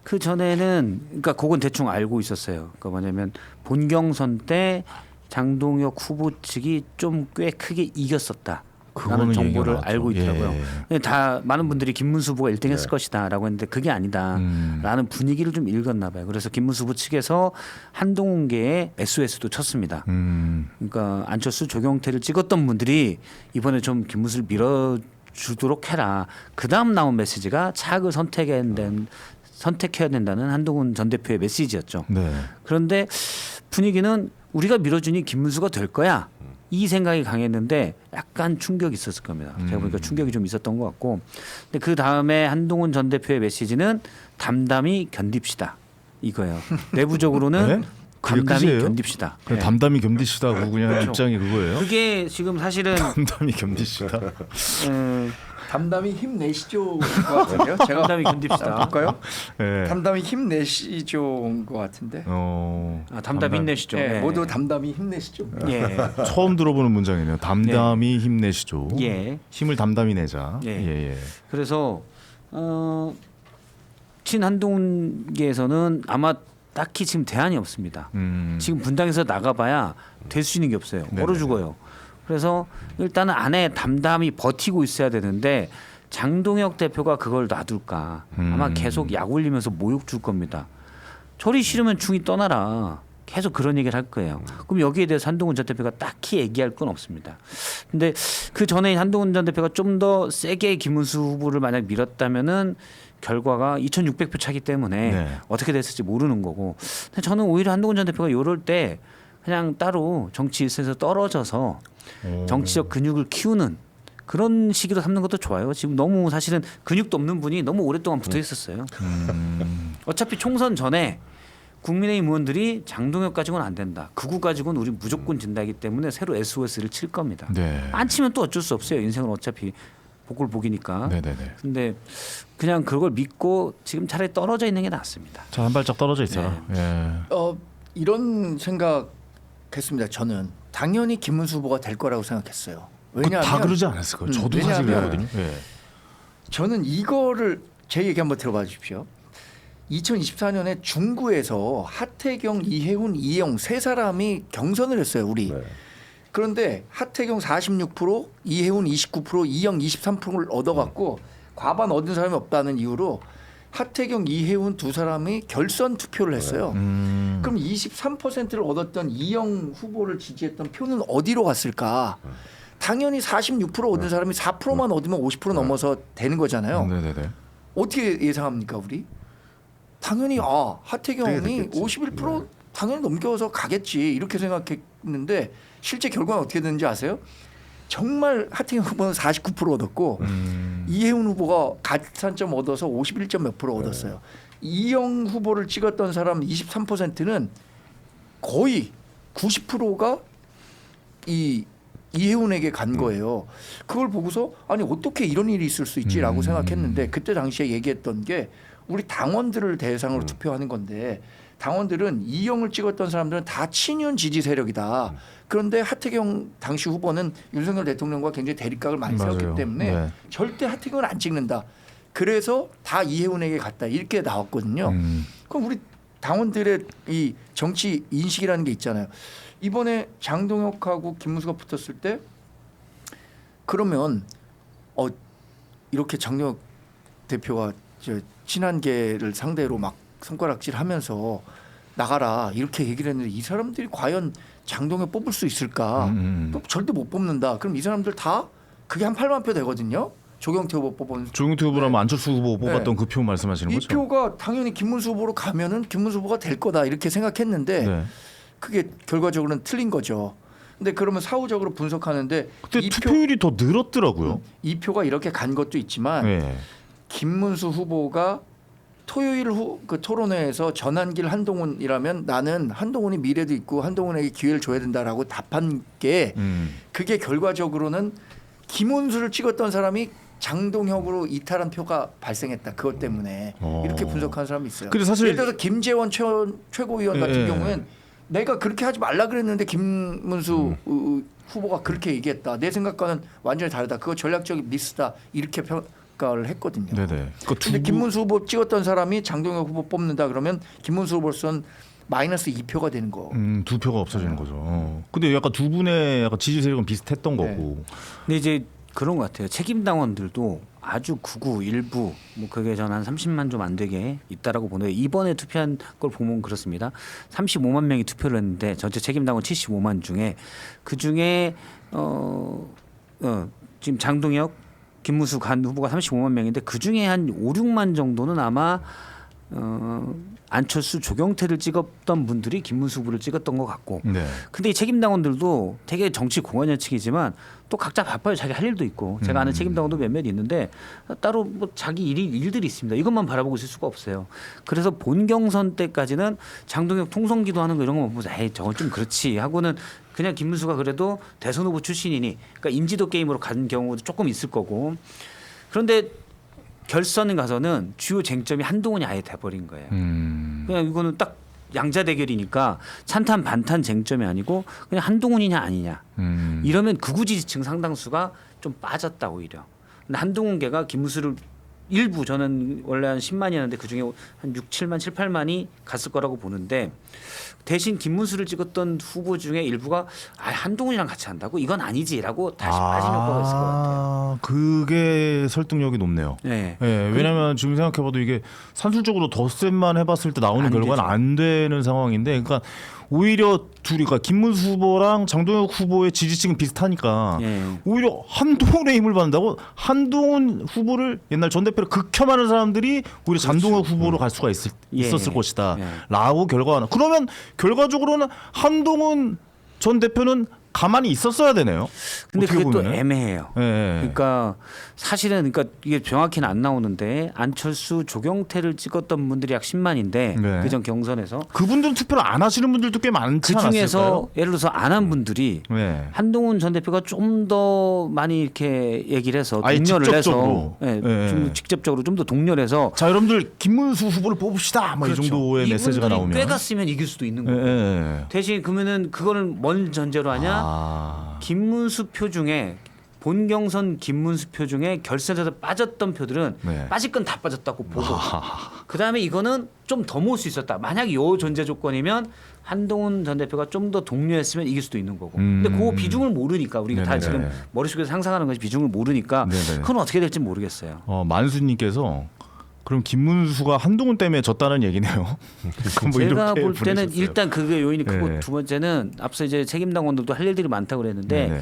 그 전에는 그러니까 그건 대충 알고 있었어요. 그러니까 뭐냐면 본경선 때 장동혁 후보 측이 좀 꽤 크게 이겼었다. 라는 그거는 정보를 얘기가 알고 나왔죠. 있더라고요. 근데 다 많은 분들이 김문수 후보가 1등했을 것이다라고 했는데 그게 아니다라는 분위기를 좀 읽었나 봐요. 그래서 김문수 후보 측에서 한동훈계에 SOS도 쳤습니다. 그러니까 안철수 조경태를 찍었던 분들이 이번에 좀 김문수를 밀어주도록 해라. 그 다음 나온 메시지가 차악을 선택해야 된다는 한동훈 전 대표의 메시지였죠. 네. 그런데 분위기는 우리가 밀어주니 김문수가 될 거야. 이 생각이 강했는데 약간 충격이 있었을 겁니다. 제가 보니까 충격이 좀 있었던 것 같고. 근데 그 다음에 한동훈 전 대표의 메시지는 담담히 견딥시다. 이거예요. 내부적으로는 네? 그게 담담히 끝이에요? 견딥시다. 그냥 네. 담담히 견디시다고 그냥 그렇죠. 입장이 그거예요? 그게 지금 사실은 담담히 견디시다. 담담히 힘내시죠 것 같은데요. 제가 담담히 견딥시다. 볼까요? 네. 담담히 힘내시죠인 것 같은데. 담담히 힘내시죠. 네, 네. 모두 담담히 힘내시죠. 예. 처음 들어보는 문장이네요. 담담히 힘내시죠. 예. 힘을 담담히 내자. 예. 예. 그래서 친한동훈계에서는 아마 딱히 지금 대안이 없습니다. 지금 분당에서 나가봐야 될 수 있는 게 없어요. 네네. 얼어 죽어요. 그래서 일단은 안에 담담히 버티고 있어야 되는데 장동혁 대표가 그걸 놔둘까? 아마 계속 약 올리면서 모욕 줄 겁니다. 저리 싫으면 중이 떠나라. 계속 그런 얘기를 할 거예요. 그럼 여기에 대해서 한동훈 전 대표가 딱히 얘기할 건 없습니다. 근데 그 전에 한동훈 전 대표가 좀 더 세게 김문수 후보를 만약 밀었다면은 결과가 2,600표 차기 때문에 네. 어떻게 됐을지 모르는 거고. 근데 저는 오히려 한동훈 전 대표가 이럴 때 그냥 따로 정치 일선에서 떨어져서 정치적 근육을 키우는 그런 시기로 삼는 것도 좋아요. 지금 너무 사실은 근육도 없는 분이 너무 오랫동안 붙어 있었어요. 어차피 총선 전에 국민의힘 의원들이 장동혁 가지고는 안 된다. 극우 가지고는 우리 무조건 진다기 때문에 새로 SOS를 칠 겁니다. 네. 안 치면 또 어쩔 수 없어요. 인생은 어차피 복골복이니까. 네네네. 근데 그냥 그걸 믿고 지금 차라리 떨어져 있는 게 낫습니다. 자, 한 발짝 떨어져 있어라. 예. 이런 생각했습니다. 저는 당연히 김문수 후보가 될 거라고 생각했어요. 다 왜냐하면 그러지 않았을까요? 저도 사실 왜냐하면 그러거든요. 예. 저는 이거를 제 얘기 한번 들어봐 주십시오. 2024년에 중구에서 하태경, 이해훈, 이영 세 사람이 경선을 했어요. 우리. 네. 그런데 하태경 46%, 이해훈 29%, 이영 23%를 얻어갖고 과반 얻은 사람이 없다는 이유로 하태경, 이해운 두 사람이 결선 투표를 했어요. 그럼 23%를 얻었던 이영 후보를 지지했던 표는 어디로 갔을까? 당연히 46% 얻은 사람이 4%만 얻으면 50% 넘어서 되는 거잖아요. 네네네. 어떻게 예상합니까, 우리? 당연히 하태경이 됐겠지. 51% 당연히 넘겨서 가겠지 이렇게 생각했는데 실제 결과는 어떻게 됐는지 아세요? 정말 하태경 후보는 49% 얻었고 이해운 후보가 가산점 얻어서 51점 몇 프로 얻었어요. 이영 후보를 찍었던 사람 23%는 거의 90%가 이 이해운에게 간 거예요. 그걸 보고서 아니 어떻게 이런 일이 있을 수 있지라고 생각했는데 그때 당시에 얘기했던 게 우리 당원들을 대상으로 투표하는 건데 당원들은 이영을 찍었던 사람들은 다 친윤 지지 세력이다. 그런데 하태경 당시 후보는 윤석열 대통령과 굉장히 대립각을 많이 맞아요. 세웠기 때문에 네. 절대 하태경을 안 찍는다. 그래서 다 이해운에게 갔다 이렇게 나왔거든요. 그럼 우리 당원들의 이 정치 인식이라는 게 있잖아요. 이번에 장동혁하고 김문수가 붙었을 때 그러면 이렇게 장동혁 대표가 친한계를 상대로 막 손가락질하면서 나가라 이렇게 얘기를 했는데 이 사람들이 과연 장동혁 뽑을 수 있을까? 절대 못 뽑는다. 그럼 이 사람들 다 그게 한 8만 표 되거든요. 조경태 후보 뽑은 조경태 후보라면 안철수 후보 뽑았던 그 표 말씀하시는 이 거죠? 표가 당연히 김문수 후보로 가면은 김문수 후보가 될 거다 이렇게 생각했는데 네. 그게 결과적으로는 틀린 거죠. 근데 그러면 사후적으로 분석하는데 근데 투표율이 더 늘었더라고요. 이 표가 이렇게 간 것도 있지만 네. 김문수 후보가 토요일 그 토론회에서 전한길 한동훈이라면 나는 한동훈이 미래도 있고 한동훈에게 기회를 줘야 된다라고 답한 게 그게 결과적으로는 김문수를 찍었던 사람이 장동혁으로 이탈한 표가 발생했다. 그것 때문에 이렇게 분석하는 사람이 있어요. 근데 사실 예를 들어서 김재원 최고위원 같은 예. 경우엔 내가 그렇게 하지 말라 그랬는데 김문수 후보가 그렇게 얘기했다. 내 생각과는 완전히 다르다. 그거 전략적인 미스다. 이렇게 평가를 했거든요. 네네. 그러니까 근데 김문수 후보 찍었던 사람이 장동혁 후보 뽑는다 그러면 김문수 후보로서는 마이너스 2표가 되는 거. 두 표가 없어지는 거죠. 근데 약간 두 분의 약간 지지 세력은 비슷했던 네. 거고. 근데 이제 그런 것 같아요. 책임 당원들도 아주 극우 일부 뭐 그게 전 한 30만 좀 안 되게 있다라고 보는데 이번에 투표한 걸 보면 그렇습니다. 35만 명이 투표를 했는데 전체 책임 당원 75만 중에 그 중에 지금 장동혁, 김문수 간 후보가 35만 명인데 그 중에 한 5, 6만 정도는 아마 안철수, 조경태를 찍었던 분들이 김문수 후보를 찍었던 것 같고. 네. 근데 이 책임당원들도 되게 정치 공안여측이지만 또 각자 바빠요. 자기 할 일도 있고. 제가 아는 책임당원도 몇몇 있는데 따로 뭐 자기 일들이 있습니다. 이것만 바라보고 있을 수가 없어요. 그래서 본 경선 때까지는 장동혁 통성기도 하는 거 이런 거 보면서 에이 저건 좀 그렇지 하고는 그냥 김문수가 그래도 대선 후보 출신이니 그러니까 인지도 게임으로 간 경우도 조금 있을 거고. 그런데 결선에 가서는 주요 쟁점이 한동훈이 아예 돼버린 거예요. 그냥 이거는 딱 양자 대결이니까 찬탄 반탄 쟁점이 아니고 그냥 한동훈이냐 아니냐. 이러면 극우 지지층 상당수가 좀 빠졌다 오히려. 근데 한동훈계가 김문수를 일부 저는 원래 한 10만이었는데 그중에 한 6, 7만, 7, 8만이 갔을 거라고 보는데 대신 김문수를 찍었던 후보 중에 일부가 한동훈이랑 같이 한다고 이건 아니지라고 다시 빠진 효과가 있을 것 같아요. 그게 설득력이 높네요. 네. 네, 왜냐하면 지금 생각해봐도 이게 산술적으로 덧셈만 해봤을 때 나오는 안 결과는 되죠. 안 되는 상황인데, 그러니까 오히려 둘이, 그러니까 김문수 후보랑 장동혁 후보의 지지층이 비슷하니까 예. 오히려 한동훈의 힘을 받는다고 한동훈 후보를 옛날 전 대표를 극혐하는 사람들이 오히려 장동혁 후보로 갈 수가 있었을 예. 것이다. 예. 라고 결과가 그러면 결과적으로는 한동훈 전 대표는 가만히 있었어야 되네요. 근데 어떻게 그게 또 보면은. 애매해요. 예. 그러니까 사실은 그러니까 이게 정확히는 안 나오는데 안철수, 조경태를 찍었던 분들이 약 10만인데 네. 그전 경선에서 그분들은 투표를 안 하시는 분들도 꽤 많지 그 중에서 않았을까요? 예를 들어서 안 한 분들이 네. 한동훈 전 대표가 좀 더 많이 이렇게 얘기를 해서 아예 독려를 해서 직접적으로. 좀 직접적으로 좀 더 독려를 해서 자, 여러분들 김문수 후보를 뽑읍시다. 뭐 이 그렇죠. 정도의 메시지가 이분들이 나오면 빼갔으면 이길 수도 있는 예, 거고 예. 대신 그러면은 그거를 뭔 전제로 하냐? 김문수 표 중에 본 경선 김문수 표 중에 결선에서 빠졌던 표들은 네. 빠질 건 다 빠졌다고 보고 그다음에 이거는 좀 더 모을 수 있었다. 만약 요 전제 조건이면 한동훈 전 대표가 좀 더 독려했으면 이길 수도 있는 거고. 근데 그 비중을 모르니까 우리가 다 네네네. 지금 머릿속에서 상상하는 것이 비중을 모르니까 네네. 그건 어떻게 될지 모르겠어요. 만수님께서 그럼 김문수가 한동훈 때문에 졌다는 얘기네요. 그럼 뭐 제가 이렇게 볼 때는 보내셨어요. 일단 그게 요인이 크고 네. 두 번째는 앞서 이제 책임당원들도 할 일들이 많다고 그랬는데 네네.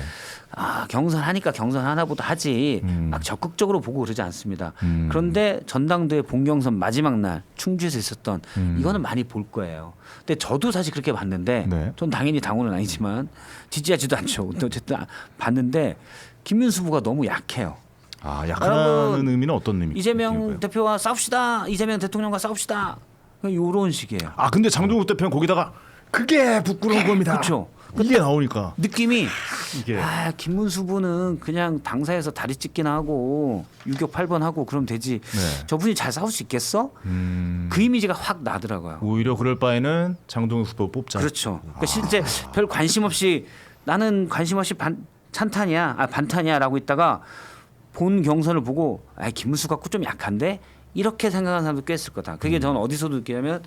경선하니까 경선 하나보다 하지 막 적극적으로 보고 그러지 않습니다. 그런데 전당대회 본경선 마지막 날 충주에서 있었던 이거는 많이 볼 거예요. 근데 저도 사실 그렇게 봤는데 네. 전 당연히 당원은 아니지만 지지하지도 않죠. 근데 어쨌든 봤는데 김민수 후보가 너무 약해요. 아, 약하다는 의미는 어떤 의미? 이재명 대표와 싸웁시다. 이재명 대통령과 싸웁시다. 이런 식이에요. 아, 근데 장동욱 대표는 거기다가 그게 부끄러운 겁니다. 그렇죠. 이게 나오니까 느낌이 이게 김문수 후보는 그냥 당사에서 다리 찢기나 하고 유격 8번 하고 그러면 되지. 네. 저분이 잘 싸울 수 있겠어? 그 이미지가 확 나더라고요. 오히려 그럴 바에는 장동욱 후보 뽑자. 그렇죠. 그러니까 실제 별 관심 없이 나는 관심 없이 반탄이야라고 있다가 본 경선을 보고 김문수 갖고 좀 약한데 이렇게 생각하는 사람도 꽤 있을 거다. 그게 저는 어디서도 느끼냐면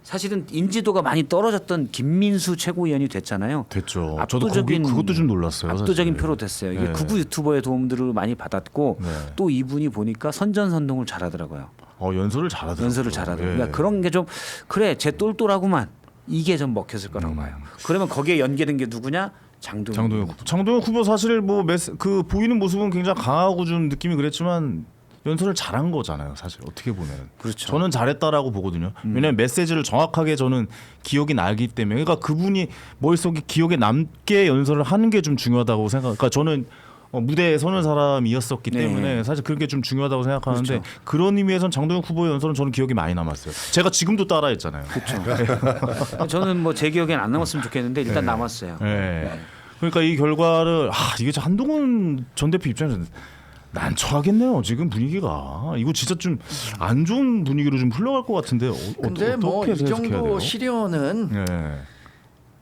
사실은 인지도가 많이 떨어졌던 김민수 최고위원이 됐잖아요. 됐죠. 저도 그것도 좀 놀랐어요. 압도적인 사실. 표로 됐어요. 이게 네. 극우 유튜버의 도움들을 많이 받았고 네. 또 이분이 보니까 선전선동을 잘하더라고요. 연설을 잘하더라고요. 연설을 잘하더라고요. 예. 그러니까 그런 게 좀 그래 쟤 똘똘하구만 이게 좀 먹혔을 거라고 봐요. 그러면 거기에 연계된 게 누구냐? 장동욱 후보 사실 뭐 그 보이는 모습은 굉장히 강하고 좀 느낌이 그랬지만 연설을 잘한 거잖아요. 사실 어떻게 보면은. 그렇죠. 저는 잘했다라고 보거든요. 왜냐하면 메시지를 정확하게 저는 기억이 나기 때문에 그러니까 그분이 머릿속에 기억에 남게 연설을 하는 게 좀 중요하다고 생각. 그러니까 저는 무대에 서는 사람이었었기 네. 때문에 사실 그게 좀 중요하다고 생각하는데 그렇죠. 그런 의미에서는 장동욱 후보의 연설은 저는 기억이 많이 남았어요. 제가 지금도 따라했잖아요. 저는 뭐 제 기억엔 안 남았으면 좋겠는데 일단 남았어요. 네. 그러니까 이 결과를 이게 한동훈 전 대표 입장에서는 난처하겠네요. 지금 분위기가 이거 진짜 좀 안 좋은 분위기로 좀 흘러갈 것 같은데 근데 뭐 어떻게 이 해석해야 정도 돼요? 시련은 네.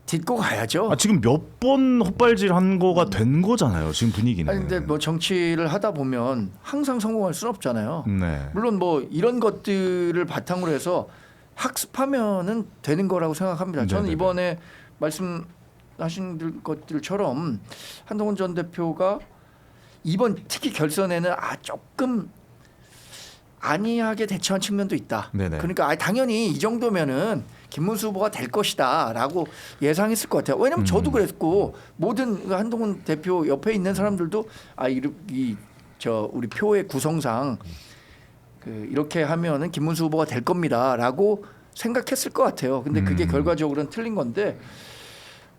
딛고 가야죠. 지금 몇 번 헛발질한 거가 된 거잖아요. 지금 분위기는. 아니, 근데 뭐 정치를 하다 보면 항상 성공할 수는 없잖아요. 네. 물론 뭐 이런 것들을 바탕으로 해서 학습하면은 되는 거라고 생각합니다. 저는 네네네. 이번에 말씀하신 것들처럼 한동훈 전 대표가 이번 특히 결선에는 조금 안이하게 대처한 측면도 있다. 네네. 그러니까 당연히 이 정도면은 김문수 후보가 될 것이다라고 예상했을 것 같아요. 왜냐하면 저도 그랬고 모든 한동훈 대표 옆에 있는 사람들도 우리 표의 구성상 이렇게 하면은 김문수 후보가 될 겁니다라고 생각했을 것 같아요. 근데 그게 결과적으로는 틀린 건데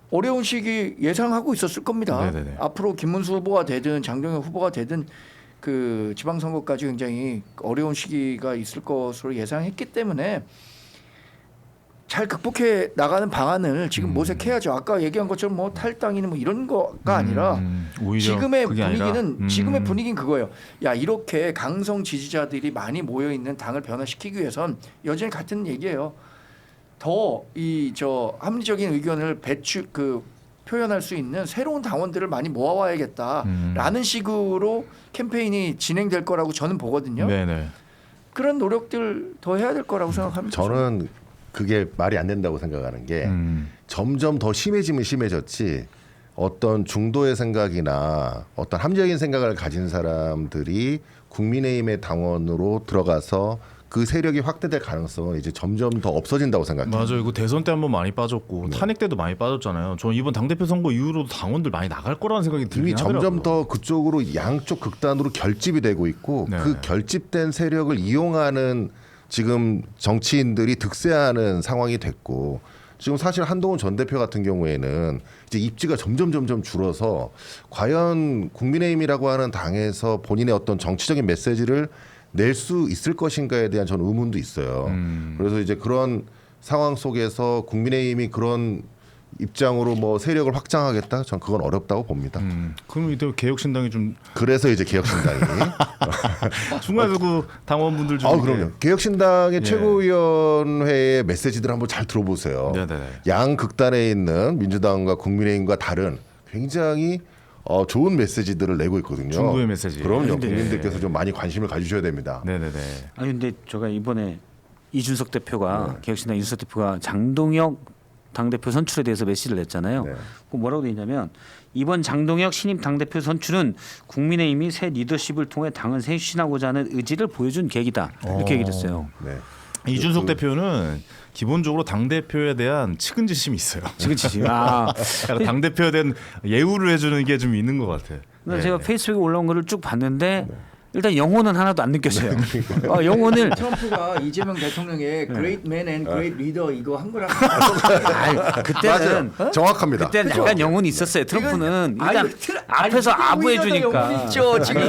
어려운 시기 예상하고 있었을 겁니다. 네네네. 앞으로 김문수 후보가 되든 장동혁 후보가 되든 그 지방선거까지 굉장히 어려운 시기가 있을 것으로 예상했기 때문에 잘 극복해 나가는 방안을 지금 모색해야죠. 아까 얘기한 것처럼 뭐 탈당이니 뭐 이런 거가 아니라 오히려 지금의 그게 아니라, 분위기는 지금의 분위기는 그거예요. 야 이렇게 강성 지지자들이 많이 모여 있는 당을 변화시키기 위해선 여전히 같은 얘기예요. 더 합리적인 의견을 표현할 수 있는 새로운 당원들을 많이 모아와야겠다라는 식으로 캠페인이 진행될 거라고 저는 보거든요. 네네. 그런 노력들 더 해야 될 거라고 생각합니다. 저는 그게 말이 안 된다고 생각하는 게 점점 더 심해지면 심해졌지 어떤 중도의 생각이나 어떤 합리적인 생각을 가진 사람들이 국민의힘의 당원으로 들어가서 그 세력이 확대될 가능성은 이제 점점 더 없어진다고 생각해요. 맞아요. 그 대선 때 한번 많이 빠졌고 탄핵 때도 많이 빠졌잖아요. 저는 이번 당대표 선거 이후로도 당원들 많이 나갈 거라는 생각이 들긴 이미 하더라고요. 점점 더 그쪽으로 양쪽 극단으로 결집이 되고 있고 네. 그 결집된 세력을 이용하는 지금 정치인들이 득세하는 상황이 됐고 지금 사실 한동훈 전 대표 같은 경우에는 이제 입지가 점점 줄어서 과연 국민의힘이라고 하는 당에서 본인의 어떤 정치적인 메시지를 낼 수 있을 것인가에 대한 저는 의문도 있어요. 그래서 이제 그런 상황 속에서 국민의힘이 그런 입장으로 뭐 세력을 확장하겠다? 전 그건 어렵다고 봅니다. 그럼 이때 개혁신당이 좀 그래서 이제 개혁신당이 중간에서 그 당원분들 좀 그럼요. 개혁신당의 예. 최고위원회의 메시지들 한번 잘 들어보세요. 네네네. 양 극단에 있는 민주당과 국민의힘과 다른 굉장히 좋은 메시지들을 내고 있거든요. 중도의 메시지. 그럼요. 네. 국민들께서 좀 많이 관심을 가주셔야 됩니다. 네네네. 아니 근데 제가 이번에 이준석 대표가 개혁신당 이준석 대표가 장동혁 당대표 선출에 대해서 메시지를 냈잖아요. 네. 그 뭐라고 돼 있냐면 이번 장동혁 신임 당대표 선출은 국민의힘이 새 리더십을 통해 당을 쇄신하고자 하는 의지를 보여준 계기다. 이렇게 얘기를 했어요. 네. 이준석 대표는 기본적으로 당 대표에 대한 측은지심이 있어요. 지그치지. 아, 약간 당 대표에 대한 예우를 해주는 게 좀 있는 것 같아. 그래서 제가 페이스북에 올라온 거를 쭉 봤는데 일단 영혼은 하나도 안 느껴져요. 영혼을 트럼프가 이재명 대통령의 Great Man and Great Leader 이거 한 거랑 그때는 정확합니다. 그때는 약간 영혼이 있었어요. 트럼프는 일단 앞에서 아부해 주니까. 있죠 지금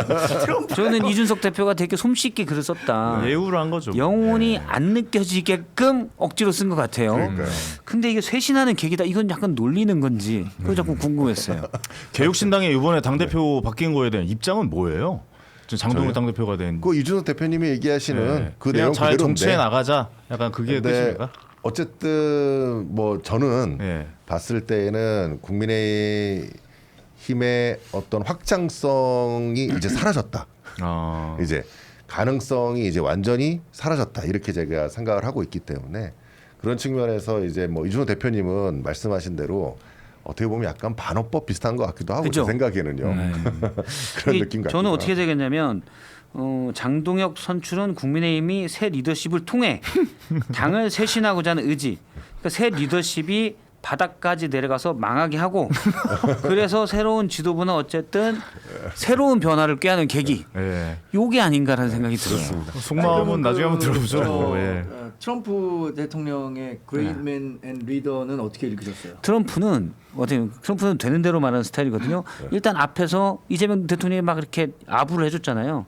트럼프. 저는 이준석 대표가 되게 솜씨있게 글을 썼다. 예우를 한 거죠. 영혼이 안 느껴지게끔 억지로 쓴 것 같아요. 그러니까요. 근데 이게 쇄신하는 계기다. 이건 약간 놀리는 건지 그거 자꾸 궁금했어요. 개혁신당에 이번에 당 대표 바뀐 거에 대한 입장은 뭐예요? 장동혁 당 대표가 된. 그 이준석 대표님이 얘기하시는 그 그냥 내용 잘 그대로인데. 정치해 나가자. 약간 그게 근데 뜻입니까? 어쨌든 뭐 저는 네. 봤을 때는 국민의힘의 어떤 확장성이 이제 사라졌다. 이제 가능성이 이제 완전히 사라졌다. 이렇게 제가 생각을 하고 있기 때문에 그런 측면에서 이제 뭐 이준석 대표님은 말씀하신 대로 어떻게 보면 약간 반어법 비슷한 것 같기도 하고 그죠? 제 생각에는요. 그런 느낌 같아요. 저는 어떻게 되겠냐면 장동혁 선출은 국민의힘이 새 리더십을 통해 당을 쇄신하고자 하는 의지. 그러니까 새 리더십이 바닥까지 내려가서 망하게 하고 그래서 새로운 지도부는 어쨌든 새로운 변화를 꾀하는 계기. 예. 요게 아닌가라는 생각이 들어요. 속마음은 나중에 한번 들어보죠. 뭐, 예. 트럼프 대통령의 Great Man and Leader는 어떻게 읽으셨어요? 트럼프는 되는 대로 말하는 스타일이거든요. 일단 앞에서 이재명 대통령이 막 이렇게 아부를 해줬잖아요.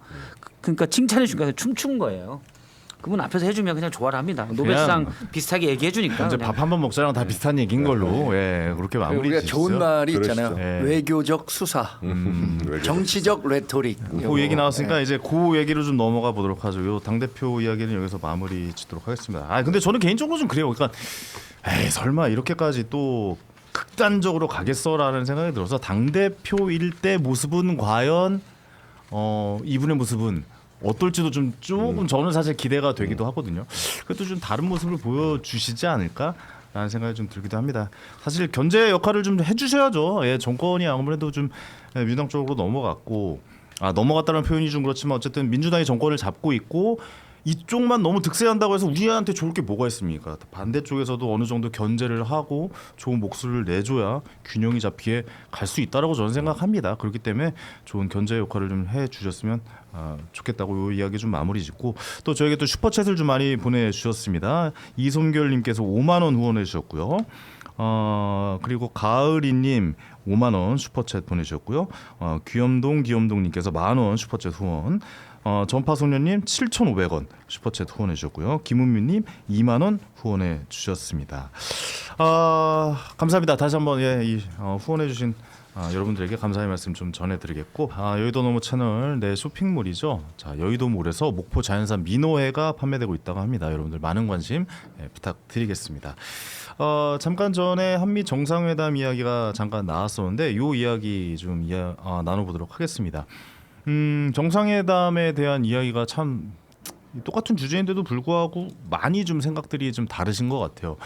그러니까 칭찬해 주니까 춤춘 거예요. 그분 앞에서 해주면 그냥 좋아를 합니다. 노벨상 비슷하게 얘기해 주니까. 이제 밥 한 번 먹자랑 다 비슷한 얘기인 걸로 예, 그렇게 마무리 우리가 좋은 말이 있잖아요. 네. 외교적 수사, 정치적 레토릭. 그 얘기 나왔으니까 이제 그 얘기로 좀 넘어가 보도록 하죠. 요 당 대표 이야기는 여기서 마무리 짓도록 하겠습니다. 아 근데 저는 개인적으로 좀 그래요. 그러니까 에이 설마 이렇게까지 또 극단적으로 가겠어라는 생각이 들어서 당 대표일 때 모습은 과연 이분의 모습은 어떨지도 좀 조금 저는 사실 기대가 되기도 하거든요. 그래도 좀 다른 모습을 보여주시지 않을까라는 생각이 좀 들기도 합니다. 사실 견제 역할을 좀 해주셔야죠. 예, 정권이 아무래도 좀 민주당 쪽으로 넘어갔고 넘어갔다는 표현이 좀 그렇지만 어쨌든 민주당이 정권을 잡고 있고 이쪽만 너무 득세한다고 해서 우리한테 좋을 게 뭐가 있습니까? 반대쪽에서도 어느 정도 견제를 하고 좋은 목소리를 내줘야 균형이 잡히게 갈 수 있다라고 저는 생각합니다. 그렇기 때문에 좋은 견제 역할을 좀 해주셨으면 좋겠다고 이 이야기 좀 마무리 짓고 또 저에게 또 슈퍼챗을 좀 많이 보내주셨습니다. 이솜결님께서 5만 원 후원해 주셨고요. 그리고 가을이님 5만 원 슈퍼챗 보내주셨고요. 귀염동님께서 10,000원 슈퍼챗 후원. 전파소년님 7,500원 슈퍼챗 후원해 주셨고요. 김은미님 2만 원 후원해 주셨습니다. 감사합니다. 다시 한번 후원해 주신 여러분들에게 감사의 말씀 좀 전해드리겠고 여의도 노무 채널 내 쇼핑몰이죠. 자 여의도몰에서 목포 자연산 민어회가 판매되고 있다고 합니다. 여러분들 많은 관심 부탁드리겠습니다. 잠깐 전에 한미 정상회담 이야기가 잠깐 나왔었는데 이 이야기 좀 나눠보도록 하겠습니다. 정상회담에 대한 이야기가 참 똑같은 주제인데도 불구하고 많이 좀 생각들이 좀 다르신 것 같아요.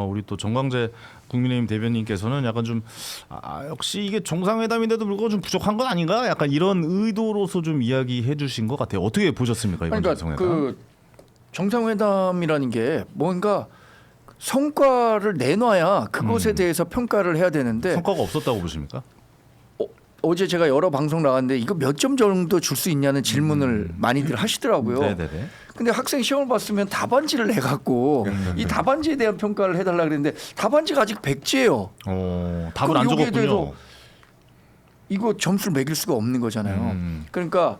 우리 또 정광재 국민의힘 대변인께서는 약간 좀 역시 이게 정상회담인데도 불구하고 좀 부족한 건 아닌가? 약간 이런 의도로서 좀 이야기해 주신 것 같아요. 어떻게 보셨습니까 이번 정상회담? 그 정상회담이라는 게 뭔가 성과를 내놔야 그것에 대해서 평가를 해야 되는데 성과가 없었다고 보십니까? 어제 제가 여러 방송 나갔는데 이거 몇 점 정도 줄 수 있냐는 질문을 많이들 하시더라고요. 네네네. 근데 학생 시험을 봤으면 답안지를 내갖고 이 답안지에 대한 평가를 해달라 그랬는데 답안지가 아직 백지예요. 답을 안 그럼 여기에 적었군요. 대해서 이거 점수를 매길 수가 없는 거잖아요. 그러니까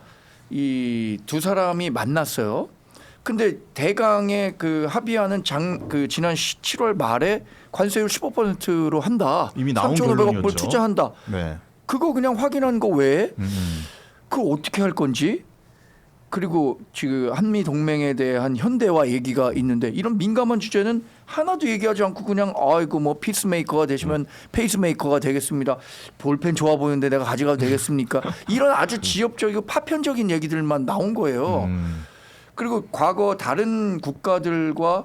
이 두 사람이 만났어요. 근데 대강의 그 합의안은 지난 7월 말에 관세율 15%로 한다. 이미 나온 3,500억 불 결론이었죠. 투자한다. 네. 그거 그냥 확인한 거 외에 그걸 어떻게 할 건지 그리고 지금 한미 동맹에 대한 현대화 얘기가 있는데 이런 민감한 주제는 하나도 얘기하지 않고 그냥 아이고 뭐 피스메이커가 되시면 페이스메이커가 되겠습니다. 볼펜 좋아 보이는데 내가 가져가도 되겠습니까? 이런 아주 지엽적이고 파편적인 얘기들만 나온 거예요. 그리고 과거 다른 국가들과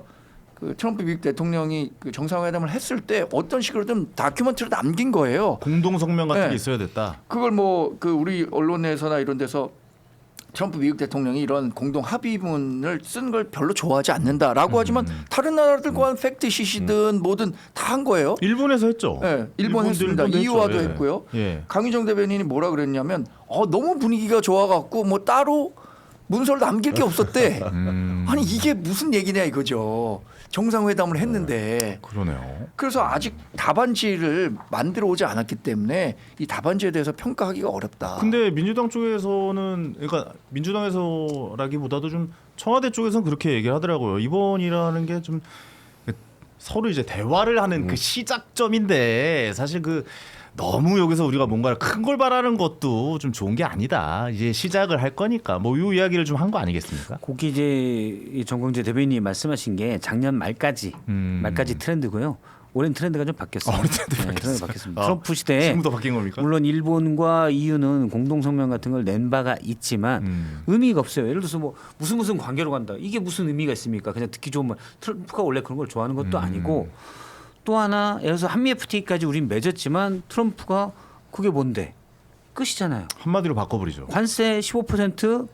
그 트럼프 미국 대통령이 그 정상회담을 했을 때 어떤 식으로든 다큐멘터리로 남긴 거예요. 공동 성명 같은 네. 게 있어야 됐다. 그걸 뭐 그 우리 언론에서나 이런 데서 트럼프 미국 대통령이 이런 공동 합의문을 쓴 걸 별로 좋아하지 않는다라고 하지만 다른 나라들과는 팩트 시시든 뭐든 다 한 거예요. 일본에서 했죠. 네, 일본 했습니다. 일본도 이유화도 했죠. 예. 했고요. 예. 강희정 대변인이 뭐라 그랬냐면 너무 분위기가 좋아갖고 뭐 따로 문서를 남길 게 없었대. 아니 이게 무슨 얘기냐 이거죠. 정상회담을 했는데. 그러네요. 그래서 아직 답안지를 만들어 오지 않았기 때문에 이 답안지에 대해서 평가하기가 어렵다. 근데 민주당 쪽에서는 그러니까 민주당에서라기보다도 좀 청와대 쪽에서는 그렇게 얘기를 하더라고요. 이번이라는 게 좀 서로 이제 대화를 하는 그 시작점인데 사실 그 너무 여기서 우리가 뭔가 큰 걸 바라는 것도 좀 좋은 게 아니다. 이제 시작을 할 거니까 뭐 이 이야기를 좀 한 거 아니겠습니까? 거기 이제 이 정광재 대변인이 말씀하신 게 작년 말까지 트렌드고요. 올해는 트렌드가 좀 바뀌었어요. 트렌드 바뀌었습니다. 트럼프 시대에 지금도 바뀐 겁니까? 물론 일본과 EU는 공동 성명 같은 걸 낸 바가 있지만 의미가 없어요. 예를 들어서 뭐 무슨 관계로 간다. 이게 무슨 의미가 있습니까? 그냥 듣기 좋은 말. 트럼프가 원래 그런 걸 좋아하는 것도 아니고 또 하나 예를 들어서 한미 FTA까지 우린 맺었지만 트럼프가 그게 뭔데? 끝이잖아요. 한마디로 바꿔버리죠. 관세 15%뭐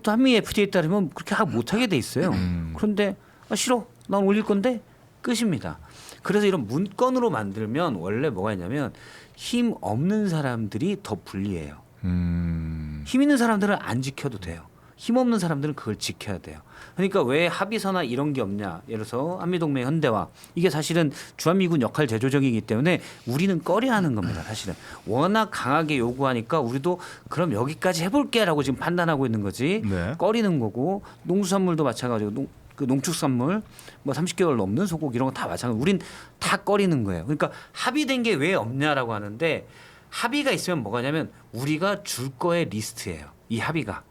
또 한미 FTA에 따르면 그렇게 못하게 돼 있어요. 그런데 싫어. 난 올릴 건데 끝입니다. 그래서 이런 문건으로 만들면 원래 뭐가 있냐면 힘 없는 사람들이 더 불리해요. 힘 있는 사람들은 안 지켜도 돼요. 힘 없는 사람들은 그걸 지켜야 돼요. 그러니까 왜 합의서나 이런 게 없냐. 예를 들어서 한미동맹 현대화. 이게 사실은 주한미군 역할 제조적이기 때문에 우리는 꺼려하는 겁니다. 사실은. 워낙 강하게 요구하니까 우리도 그럼 여기까지 해볼게라고 지금 판단하고 있는 거지. 네. 꺼리는 거고 농수산물도 마찬가지고 그 농축산물 뭐 30개월 넘는 소고기 이런 거 다 마찬가지. 우린 다 꺼리는 거예요. 그러니까 합의된 게 왜 없냐라고 하는데 합의가 있으면 뭐가냐면 우리가 줄 거의 리스트예요. 이 합의가.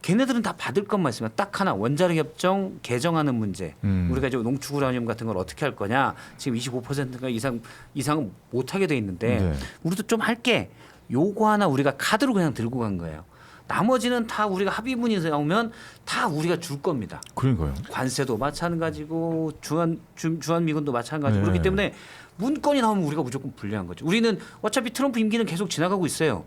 걔네들은 다 받을 것만 있으면 딱 하나 원자력 협정 개정하는 문제. 우리가 이제 농축우라늄 같은 걸 어떻게 할 거냐. 지금 25%가 이상은 못 하게 돼 있는데 네. 우리도 좀 할게. 요거 하나 우리가 카드로 그냥 들고 간 거예요. 나머지는 다 우리가 합의문이 나오면 다 우리가 줄 겁니다. 그러니까요. 관세도 마찬가지고 주한미군도 마찬가지고 네. 그렇기 때문에 문건이 나오면 우리가 무조건 불리한 거죠. 우리는 어차피 트럼프 임기는 계속 지나가고 있어요.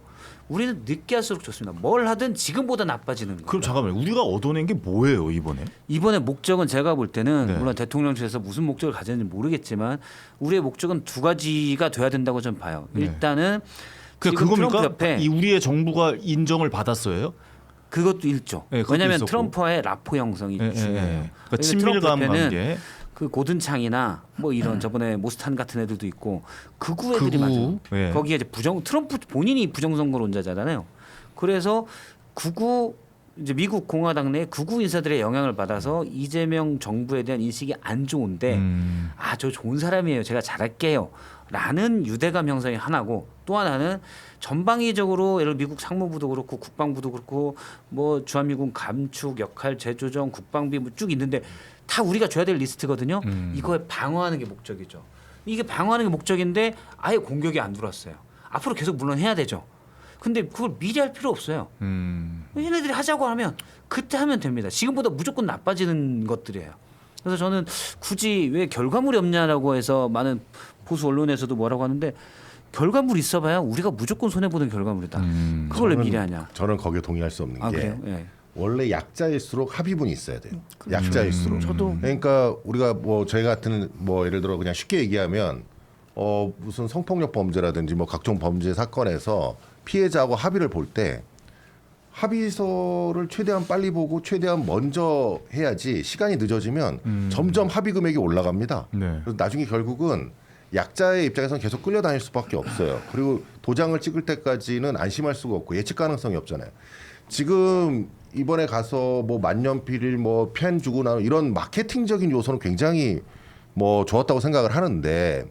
우리는 늦게 할수록 좋습니다. 뭘 하든 지금보다 나빠지는 거예요. 그럼 잠깐만요. 우리가 얻어낸 게 뭐예요 이번에? 이번에 목적은 제가 볼 때는 네. 물론 대통령실에서 무슨 목적을 가졌는지 모르겠지만 우리의 목적은 두 가지가 돼야 된다고 좀 봐요. 네. 일단은 지금 그겁니까? 트럼프 옆에 이 우리의 정부가 인정을 받았어요? 그것도 일조. 네, 그것도 왜냐하면 있었고. 트럼프와의 라포 형성이 예, 예, 중요해요. 예. 그러니까 그러니까 친밀감 트럼프 옆에는 관계. 그 고든창이나 뭐 이런 저번에 모스탄 같은 애들도 있고 극우 애들이 극우. 많아요. 예. 거기에 이제 트럼프 본인이 부정선거론자잖아요. 그래서 극우 이제 미국 공화당 내 극우 인사들의 영향을 받아서 이재명 정부에 대한 인식이 안 좋은데 저 좋은 사람이에요. 제가 잘할게요. 라는 유대감 형성이 하나고 또 하나는 전방위적으로 예를 들어 미국 상무부도 그렇고 국방부도 그렇고 뭐 주한미군 감축 역할 재조정 국방비 뭐 쭉 있는데 다 우리가 줘야 될 리스트거든요. 이거에 방어하는 게 목적이죠. 이게 방어하는 게 목적인데 아예 공격이 안 들어왔어요. 앞으로 계속 물론 해야 되죠. 근데 그걸 미리 할 필요 없어요. 얘네들이 하자고 하면 그때 하면 됩니다. 지금보다 무조건 나빠지는 것들이에요. 그래서 저는 굳이 왜 결과물이 없냐라고 해서 많은 보수 언론에서도 뭐라고 하는데 결과물이 있어봐야 우리가 무조건 손해보는 결과물이다. 그걸 왜 미리 하냐. 저는 거기에 동의할 수 없는 게 그래요? 예. 원래 약자일수록 합의문이 있어야 돼요. 약자일수록. 저도. 그러니까 우리가 뭐 저희 같은 뭐 예를 들어 그냥 쉽게 얘기하면 무슨 성폭력 범죄라든지 뭐 각종 범죄 사건에서 피해자하고 합의를 볼 때 합의서를 최대한 빨리 보고 최대한 먼저 해야지 시간이 늦어지면 점점 합의 금액이 올라갑니다. 네. 그래서 나중에 결국은 약자의 입장에서는 계속 끌려다닐 수밖에 없어요. 그리고 도장을 찍을 때까지는 안심할 수가 없고 예측 가능성이 없잖아요. 지금 이번에 가서 뭐 만년필 뭐 펜 주고 나는 이런 마케팅적인 요소는 굉장히 뭐 좋았다고 생각을 하는데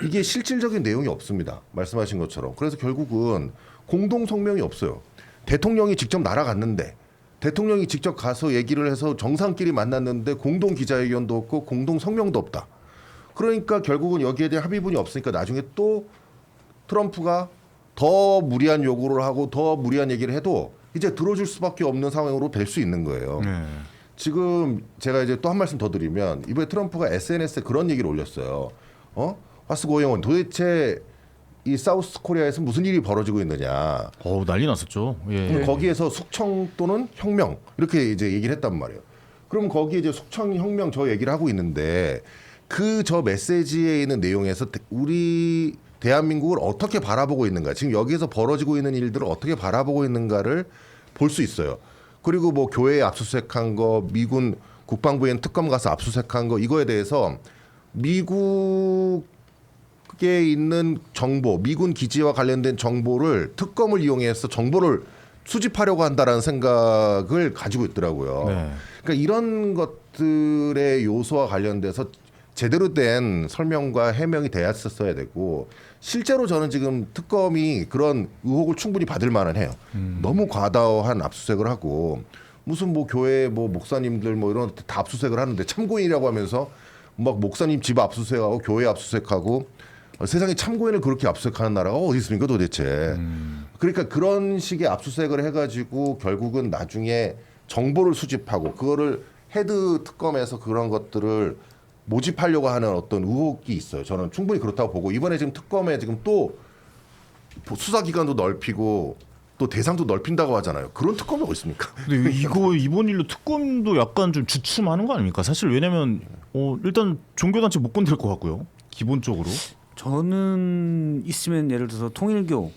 이게 실질적인 내용이 없습니다. 말씀하신 것처럼. 그래서 결국은 공동 성명이 없어요. 대통령이 직접 날아갔는데 대통령이 직접 가서 얘기를 해서 정상끼리 만났는데 공동 기자회견도 없고 공동 성명도 없다. 그러니까 결국은 여기에 대한 합의문이 없으니까 나중에 또 트럼프가 더 무리한 요구를 하고 더 무리한 얘기를 해도 이제 들어줄 수밖에 없는 상황으로 될 수 있는 거예요. 네. 지금 제가 이제 또 한 말씀 더 드리면 이번에 트럼프가 SNS에 그런 얘기를 올렸어요. 화스 고영원 도대체 이 사우스 코리아에서 무슨 일이 벌어지고 있느냐. 난리 났었죠. 예. 거기에서 숙청 또는 혁명 이렇게 이제 얘기를 했단 말이에요. 그럼 거기에 이제 숙청 혁명 저 얘기를 하고 있는데 그 저 메시지에 있는 내용에서 우리 대한민국을 어떻게 바라보고 있는가, 지금 여기에서 벌어지고 있는 일들을 어떻게 바라보고 있는가를 볼 수 있어요. 그리고 뭐 교회에 압수수색한 거, 미군 국방부에 있는 특검 가서 압수수색한 거, 이거에 대해서 미국에 있는 정보, 미군 기지와 관련된 정보를 특검을 이용해서 정보를 수집하려고 한다라는 생각을 가지고 있더라고요. 네. 그러니까 이런 것들의 요소와 관련돼서 제대로 된 설명과 해명이 되었어야 되고, 실제로 저는 지금 특검이 그런 의혹을 충분히 받을 만은 해요. 너무 과다한 압수수색을 하고 무슨 뭐 교회 뭐 목사님들 뭐 이런 다 압수수색을 하는데 참고인이라고 하면서 막 목사님 집 압수수색하고 교회 압수수색하고 세상에 참고인을 그렇게 압수수색하는 나라가 어디 있습니까 도대체. 그러니까 그런 식의 압수수색을 해가지고 결국은 나중에 정보를 수집하고 그거를 헤드 특검에서 그런 것들을 모집하려고 하는 어떤 의혹이 있어요. 저는 충분히 그렇다고 보고, 이번에 지금 특검에 지금 또 수사기관도 넓히고 또 대상도 넓힌다고 하잖아요. 그런 특검이 어디 있습니까? 근데 이거 이번 일로 특검도 약간 좀 주춤하는 거 아닙니까? 사실 왜냐면 일단 종교단체 못 건들 것 같고요. 기본적으로. 저는 있으면 예를 들어서 통일교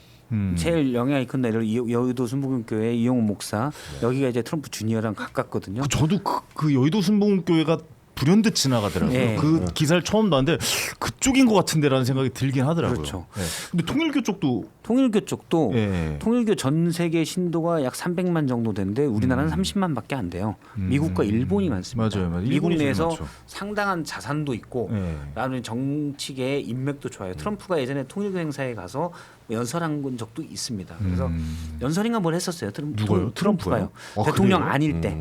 제일 영향이 큰 예를 여의도 순복음교회 이용호 목사, 여기가 이제 트럼프 주니어랑 가깝거든요. 저도 그 여의도 순복음교회가 불현듯 지나가더라고요. 예. 그 기사를 처음 봤는데 그쪽인 것 같은데라는 생각이 들긴 하더라고요. 그렇죠. 예. 근데 통일교 쪽도 통일교 쪽도 예. 통일교 전 세계 신도가 약 300만 정도 되는데 우리나라는 30만밖에 안 돼요. 미국과 일본이 많습니다. 맞아요. 미국 일본이 제일 내에서 많죠. 상당한 자산도 있고 예. 나는 정치계의 인맥도 좋아요. 트럼프가 예전에 통일교 행사에 가서 연설한 적도 있습니다. 그래서 연설인가 뭘 했었어요. 누가요? 트럼프가요. 아, 대통령 그래요? 아닐 때.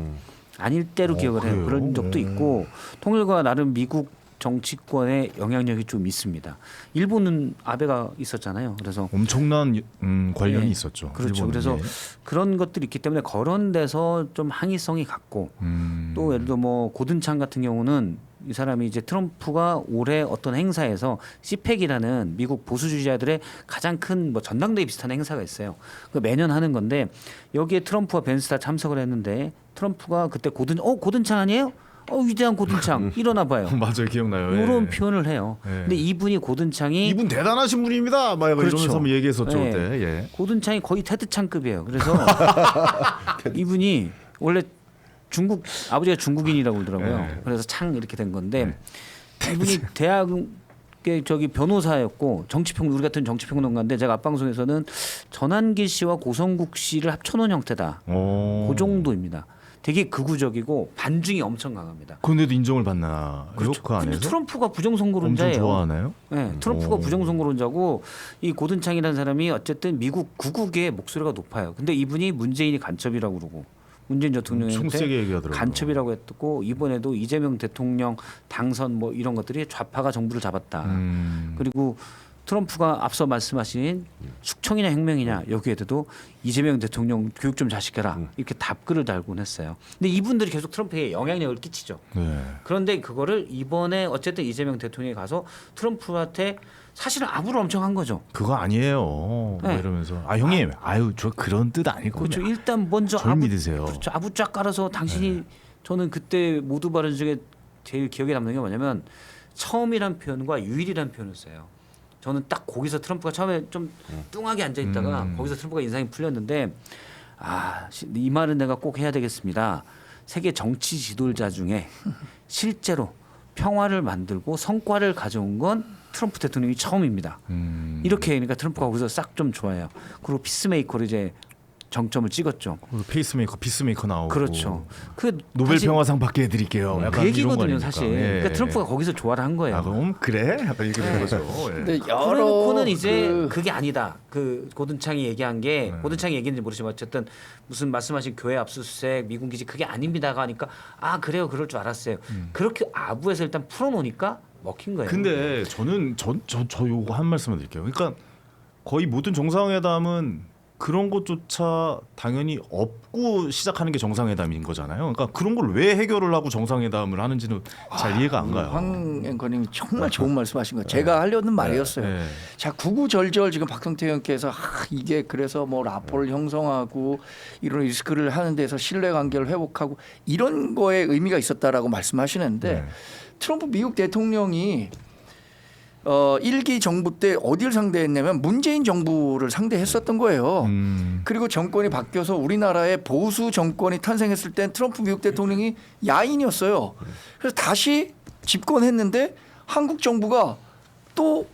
아닐 때로 기억을 해요. 그래요? 그런 적도 있고 통일과 나름 미국 정치권의 영향력이 좀 있습니다. 일본은 아베가 있었잖아요. 그래서 엄청난 관련이 예. 있었죠. 그렇죠. 일본은. 그래서 예. 그런 것들이 있기 때문에 그런 데서 좀 항의성이 갔고 또 예를 들어 뭐 고든창 같은 경우는 이 사람이 이제 트럼프가 올해 어떤 행사에서 시펙이라는 미국 보수주의자들의 가장 큰 뭐 전당대회 비슷한 행사가 있어요. 그 매년 하는 건데 여기에 트럼프와 벤스 다 참석을 했는데 트럼프가 그때 고든창 아니에요? 위대한 고든창 일어나 봐요. 맞아요, 기억나요. 예. 이런 표현을 해요. 예. 근데 이분이 고든창이 이분 대단하신 분입니다. 막 그렇죠. 이러면서 한번 얘기했었죠. 예. 그때. 예. 고든창이 거의 테드창급이에요. 그래서 이분이 원래 중국 아버지가 중국인이라고 그러더라고요. 네. 그래서 창 이렇게 된 건데 이분이 대학의 저기 변호사였고 우리 같은 정치평론가인데 제가 앞방송에서는 전한길 씨와 고성국 씨를 합쳐놓은 형태다. 그 정도입니다. 되게 극우적이고 반중이 엄청 강합니다. 그런데도 인정을 받나? 그렇죠. 그 근데 안에서 트럼프가 엄청 부정선거론자예요. 좋아하나요? 네, 트럼프가 부정선거론자고 이 고든창이라는 사람이 어쨌든 미국 구국의 목소리가 높아요. 근데 이분이 문재인이 간첩이라고 그러고 문재인 엄청 대통령한테 세게 얘기하더라고요. 간첩이라고 했고 이번에도 이재명 대통령 당선 뭐 이런 것들이 좌파가 정부를 잡았다. 그리고 트럼프가 앞서 말씀하신 숙청이냐 혁명이냐 여기에도 이재명 대통령 교육 좀 자식해라 이렇게 답글을 달곤 했어요. 근데 이분들이 계속 트럼프에 영향력을 끼치죠. 네. 그런데 그거를 이번에 어쨌든 이재명 대통령이 가서 트럼프한테 사실은 아부를 엄청 한 거죠. 그거 아니에요. 뭐 네. 이러면서 형님, 저 그런 뜻 아닐 거예요. 그렇죠. 일단 먼저 절 믿으세요. 그렇죠. 아부 쫙 깔아서 당신이 저는 그때 모두 발언 중에 제일 기억에 남는 게 뭐냐면 처음이란 표현과 유일이란 표현을 써요. 저는 딱 거기서 트럼프가 처음에 좀 뚱하게 앉아 있다가 거기서 트럼프가 인상이 풀렸는데 이 말은 내가 꼭 해야 되겠습니다. 세계 정치 지도자 중에 실제로 평화를 만들고 성과를 가져온 건 트럼프 대통령이 처음입니다. 이렇게 그러니까 트럼프가 거기서 싹 좀 좋아해요. 그리고 피스메이커를 이제 정점을 찍었죠. 페이스메이커, 피스메이커 나오고. 그렇죠. 그 노벨 사실 평화상 받게 해드릴게요. 약간 그 이런 얘기거든요, 거 아닙니까? 사실. 예. 그러니까 트럼프가 거기서 조화를 한 거예요. 그럼 그래? 약간 이렇게 된 거죠. 예. 근데 여러 그래놓고는 이제 그게 아니다. 그 고든창이 얘기한 게 네. 고든창이 얘기했는지 모르지만 어쨌든 무슨 말씀하신 교회 압수수색, 미군 기지 그게 아닙니다가 하니까 그래요, 그럴 줄 알았어요. 그렇게 아부에서 일단 풀어놓으니까 먹힌 거예요. 근데 저는 저 요거 한 말씀을 드릴게요. 그러니까 거의 모든 정상회담은 그런 것조차 당연히 없고 시작하는 게 정상회담인 거잖아요. 그러니까 그런 걸 왜 해결을 하고 정상회담을 하는지는 잘 이해가 안 가요. 황 앵커님 정말 좋은 말씀하신 거예요. 제가 하려는 말이었어요. 네. 자, 구구절절 지금 박성태 의원께서 이게 그래서 뭐 라포를 형성하고 이런 리스크를 하는 데서 신뢰관계를 회복하고 이런 거에 의미가 있었다라고 말씀하시는데 네. 트럼프 미국 대통령이 1기 정부 때 어디를 상대했냐면 문재인 정부를 상대했었던 거예요. 그리고 정권이 바뀌어서 우리나라에 보수 정권이 탄생했을 땐 트럼프 미국 대통령이 야인이었어요. 그래서 다시 집권했는데 한국 정부가 또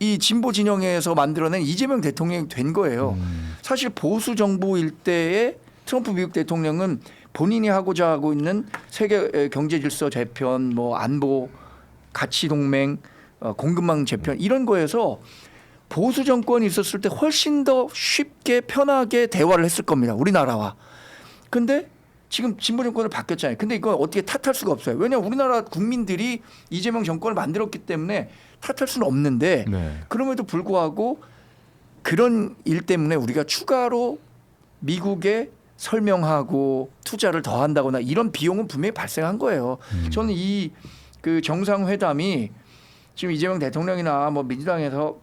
이 진보 진영에서 만들어낸 이재명 대통령이 된 거예요. 사실 보수 정부일 때에 트럼프 미국 대통령은 본인이 하고자 하고 있는 세계 경제 질서 재편, 뭐 안보, 가치 동맹, 공급망 재편 이런 거에서 보수 정권이 있었을 때 훨씬 더 쉽게 편하게 대화를 했을 겁니다. 우리나라와. 근데 지금 진보 정권을 바뀌었잖아요. 근데 이건 어떻게 탓할 수가 없어요. 왜냐하면 우리나라 국민들이 이재명 정권을 만들었기 때문에 탓할 수는 없는데 네. 그럼에도 불구하고 그런 일 때문에 우리가 추가로 미국에 설명하고 투자를 더 한다거나 이런 비용은 분명히 발생한 거예요. 저는 이 그 정상회담이 지금 이재명 대통령이나 뭐 민주당에서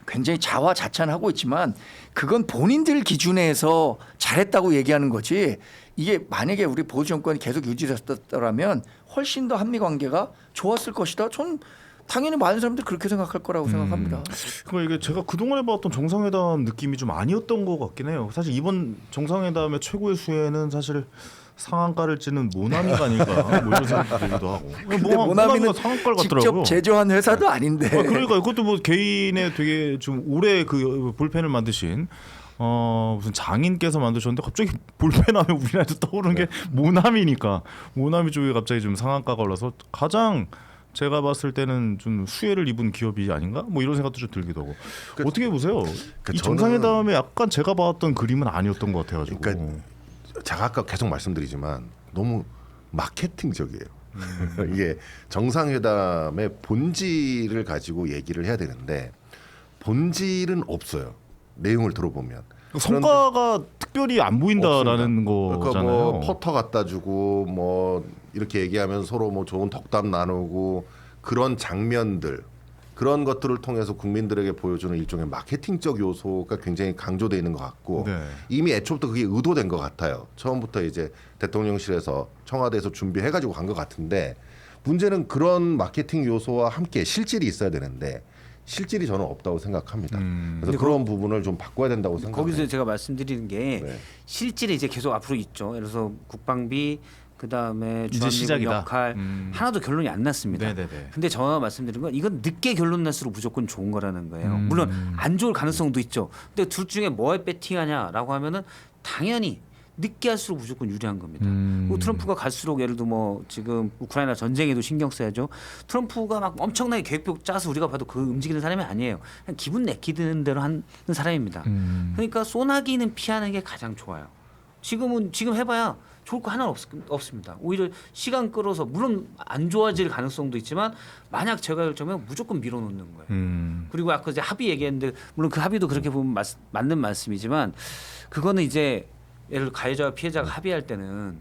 굉장히 자화자찬하고 있지만 그건 본인들 기준에서 잘했다고 얘기하는 거지 이게 만약에 우리 보수 정권이 계속 유지됐더라면 훨씬 더 한미 관계가 좋았을 것이다. 전 당연히 많은 사람들이 그렇게 생각할 거라고 생각합니다. 그러니까 이게 제가 그동안에 봤던 정상회담 느낌이 좀 아니었던 것 같긴 해요. 사실 이번 정상회담의 최고의 수혜는 사실 상한가를 찌는 모나미가 아닐까 뭐 이런 생각이 들기도 하고. 근데 모나미는 상한가를 직접 같더라고요. 제조한 회사도 아닌데. 그러니까 이것도 뭐 개인의 되게 좀 오래 그 볼펜을 만드신 무슨 장인께서 만드셨는데 갑자기 볼펜하면 우리나라에서 떠오르는 게 모나미니까 모나미 쪽에 갑자기 좀 상한가가 올라서 가장 제가 봤을 때는 좀 수혜를 입은 기업이 아닌가? 뭐 이런 생각도 좀 들기도 하고. 어떻게 보세요? 이 정상회담에 약간 제가 봤던 그림은 아니었던 것 같아가지고. 그러니까 제가 아까 계속 말씀드리지만 너무 마케팅적이에요. 이게 정상회담의 본질을 가지고 얘기를 해야 되는데 본질은 없어요. 내용을 들어보면. 성과가 특별히 안 보인다라는 거잖아요. 그러니까 뭐 포터 갖다 주고 뭐 이렇게 얘기하면 서로 뭐 좋은 덕담 나누고 그런 장면들 그런 것들을 통해서 국민들에게 보여주는 일종의 마케팅적 요소가 굉장히 강조되어 있는 것 같고 네. 이미 애초부터 그게 의도된 것 같아요. 처음부터 이제 대통령실에서 청와대에서 준비해가지고 간 것 같은데 문제는 그런 마케팅 요소와 함께 실질이 있어야 되는데 실질이 저는 없다고 생각합니다. 그래서 그런 부분을 좀 바꿔야 된다고 생각합니다. 거기서 제가 말씀드리는 게 네. 실질이 이제 계속 앞으로 있죠. 예를 들어서 국방비 그다음에 이제 주한미군 시작이다. 역할 하나도 결론이 안 났습니다. 네네네. 근데 제가 말씀드린 건 이건 늦게 결론 날수록 무조건 좋은 거라는 거예요. 물론 안 좋을 가능성도 있죠. 근데 둘 중에 뭐에 배팅하냐라고 하면은 당연히 늦게 할수록 무조건 유리한 겁니다. 그리고 트럼프가 갈수록 예를 들어 뭐 지금 우크라이나 전쟁에도 신경 써야죠. 트럼프가 막 엄청나게 계획표 짜서 우리가 봐도 그 움직이는 사람이 아니에요. 그냥 기분 내키는 대로 하는 사람입니다. 그러니까 소나기는 피하는 게 가장 좋아요. 지금 해봐야 좋을 거 하나 없습니다. 오히려 시간 끌어서 물론 안 좋아질 가능성도 있지만 만약 제가 결정하면 무조건 밀어놓는 거예요. 그리고 아까 이제 합의 얘기했는데 물론 그 합의도 그렇게 보면 맞는 말씀이지만 그거는 이제 예를 들어 가해자와 피해자가 합의할 때는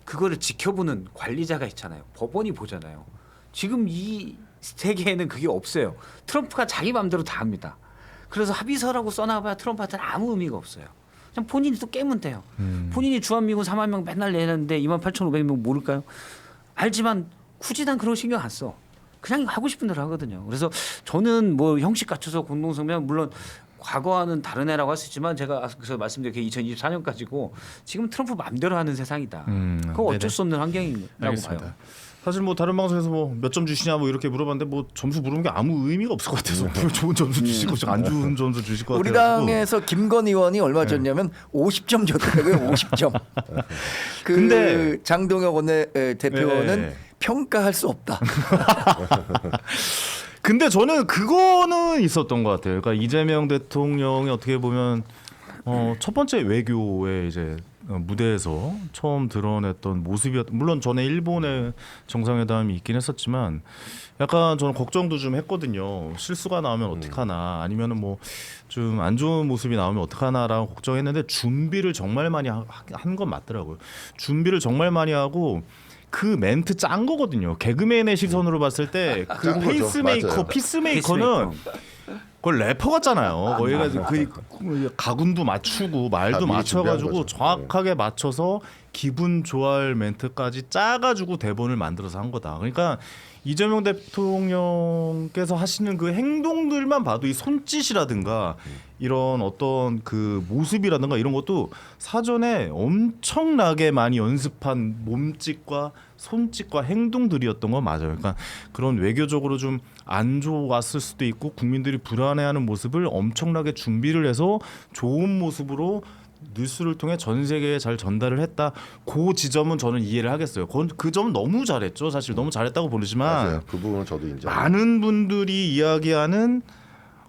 그거를 지켜보는 관리자가 있잖아요. 법원이 보잖아요. 지금 이 세계에는 그게 없어요. 트럼프가 자기 마음대로 다 합니다. 그래서 합의서라고 써놔봐야 트럼프한테는 아무 의미가 없어요. 그냥 본인이 또 깨면 돼요. 본인이 주한미군 4만 명 맨날 내는데 28,500명 모를까요? 알지만 굳이 난 그런 거 신경 안 써. 그냥 하고 싶은 대로 하거든요. 그래서 저는 뭐 형식 갖춰서 공동성명 물론 과거와는 다른 애라고 할 수 있지만 제가 그래서 말씀드린 게 2024년까지고 지금 트럼프 마음대로 하는 세상이다. 그거 어쩔 수 없는 환경이라고 알겠습니다. 봐요. 사실 뭐 다른 방송에서 뭐 몇 점 주시냐 뭐 이렇게 물어봤는데 뭐 점수 물은 게 아무 의미가 없을 것 같아서 좋은 점수 주시고 안 좋은 점수 주실 것 같아요. 우리 당에서 김건 의원이 얼마 줬냐면 50점 줬더라고요. 50점. 근데 장동혁 대표는 네. 평가할 수 없다. 근데 저는 그거는 있었던 것 같아요. 그러니까 이재명 대통령이 어떻게 보면 첫 번째 외교에 이제 무대에서 처음 드러냈던 모습이었. 물론 전에 일본의 정상회담이 있긴 했었지만 약간 저는 걱정도 좀 했거든요. 실수가 나오면 어떡하나 아니면은 뭐 좀 안 좋은 모습이 나오면 어떡하나라고 걱정했는데 준비를 정말 많이 한 건 맞더라고요. 준비를 정말 많이 하고 그 멘트 짠 거거든요. 개그맨의 시선으로 봤을 때 그 짠 거죠. 페이스메이커, 맞아요. 피스메이커는 그걸 래퍼 같잖아요. 거기가 그 가군도 맞추고 말도 다 미리 맞춰가지고 준비한 거죠. 정확하게 맞춰서 기분 좋아할 멘트까지 짜가지고 대본을 만들어서 한 거다. 그러니까 이재명 대통령께서 하시는 그 행동들만 봐도 이 손짓이라든가 이런 어떤 그 모습이라든가 이런 것도 사전에 엄청나게 많이 연습한 몸짓과 손짓과 행동들이었던 건 맞아요. 그러니까 그런 외교적으로 좀 안 좋았을 수도 있고 국민들이 불안해하는 모습을 엄청나게 준비를 해서 좋은 모습으로 뉴스를 통해 전 세계에 잘 전달을 했다. 그 지점은 저는 이해를 하겠어요. 그 점은 너무 잘했죠. 사실 너무 잘했다고 보지만 맞아요. 그 부분은 저도 인정. 많은 분들이 이야기하는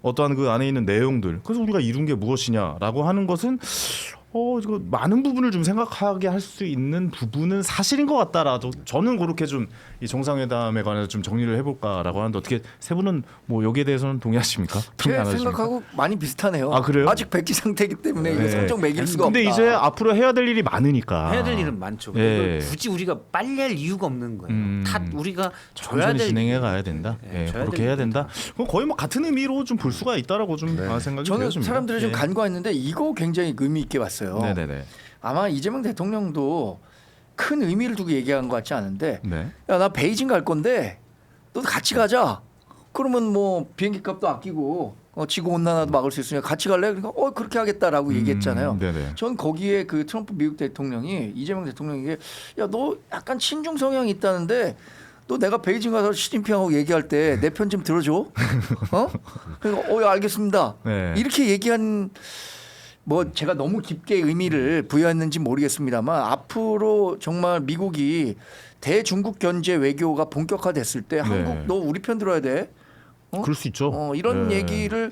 어떠한 그 안에 있는 내용들. 그래서 우리가 이룬 게 무엇이냐라고 하는 것은 이거 많은 부분을 좀 생각하게 할 수 있는 부분은 사실인 것 같다라도 저는 그렇게 좀 이 정상회담에 관해서 좀 정리를 해볼까라고 하는데 어떻게 세 분은 뭐 여기에 대해서는 동의하십니까? 동의 제 안 하십니까? 생각하고 많이 비슷하네요. 아, 그래요? 아직 백지 상태이기 때문에 네. 이거 성적 매길 수가 근데 없다. 이제 앞으로 해야 될 일이 많으니까 해야 될 일은 많죠. 예. 이걸 굳이 우리가 빨리 할 이유가 없는 거예요. 다 우리가 줘야 천천히 될 진행해 가야 된다. 네, 예, 줘야 그렇게 될 해야 된다. 그럼 거의 뭐 같은 의미로 좀 볼 수가 있다라고 좀 생각이 저는 되어집니다. 사람들이 좀 예. 간과했는데 이거 굉장히 의미 있게 봤어요. 네네네. 아마 이재명 대통령도 큰 의미를 두고 얘기한 것 같지 않은데 네. 야, 나 베이징 갈 건데 너도 같이 가자. 그러면 뭐 비행기 값도 아끼고 지구 온난화도 막을 수 있으니까 같이 갈래? 그러니까 그렇게 하겠다라고 얘기했잖아요. 네네. 전 거기에 그 트럼프 미국 대통령이 이재명 대통령에게 야, 너 약간 친중 성향이 있다는데 너 내가 베이징 가서 시진핑하고 얘기할 때 내 편 좀 들어줘. 그러니까 알겠습니다. 네. 이렇게 얘기한 뭐 제가 너무 깊게 의미를 부여했는지 모르겠습니다만 앞으로 정말 미국이 대중국 견제 외교가 본격화됐을 때 한국 너 우리 편 들어야 돼. 그럴 수 있죠. 이런 네. 얘기를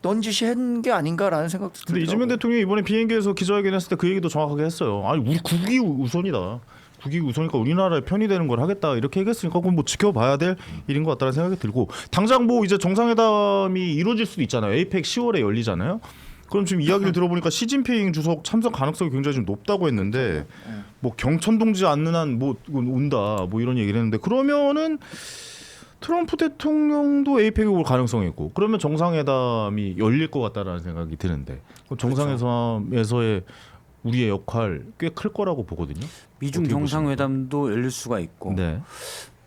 넌지시 한 게 아닌가라는 생각도 들더라고요. 근데 이재명 대통령이 이번에 비행기에서 기자회견 했을 때 그 얘기도 정확하게 했어요. 아니 우리 국익이 우선이다. 국익이 우선이니까 우리나라의 편이 되는 걸 하겠다 이렇게 얘기했으니까 그건 뭐 지켜봐야 될 일인 것 같다는 생각이 들고 당장 뭐 이제 정상회담이 이루어질 수도 있잖아요. 에이펙 10월에 열리잖아요. 그럼 지금 이야기를 들어보니까 시진핑 주석 참석 가능성이 굉장히 좀 높다고 했는데 뭐 경천동지 않는 한 뭐 온다 뭐 이런 얘기를 했는데 그러면은 트럼프 대통령도 에이펙에 올 가능성이 있고 그러면 정상회담이 열릴 것 같다라는 생각이 드는데 정상회담에서의 우리의 역할 꽤 클 거라고 보거든요. 미중 어떻게 정상회담도 열릴 수가 있고 네.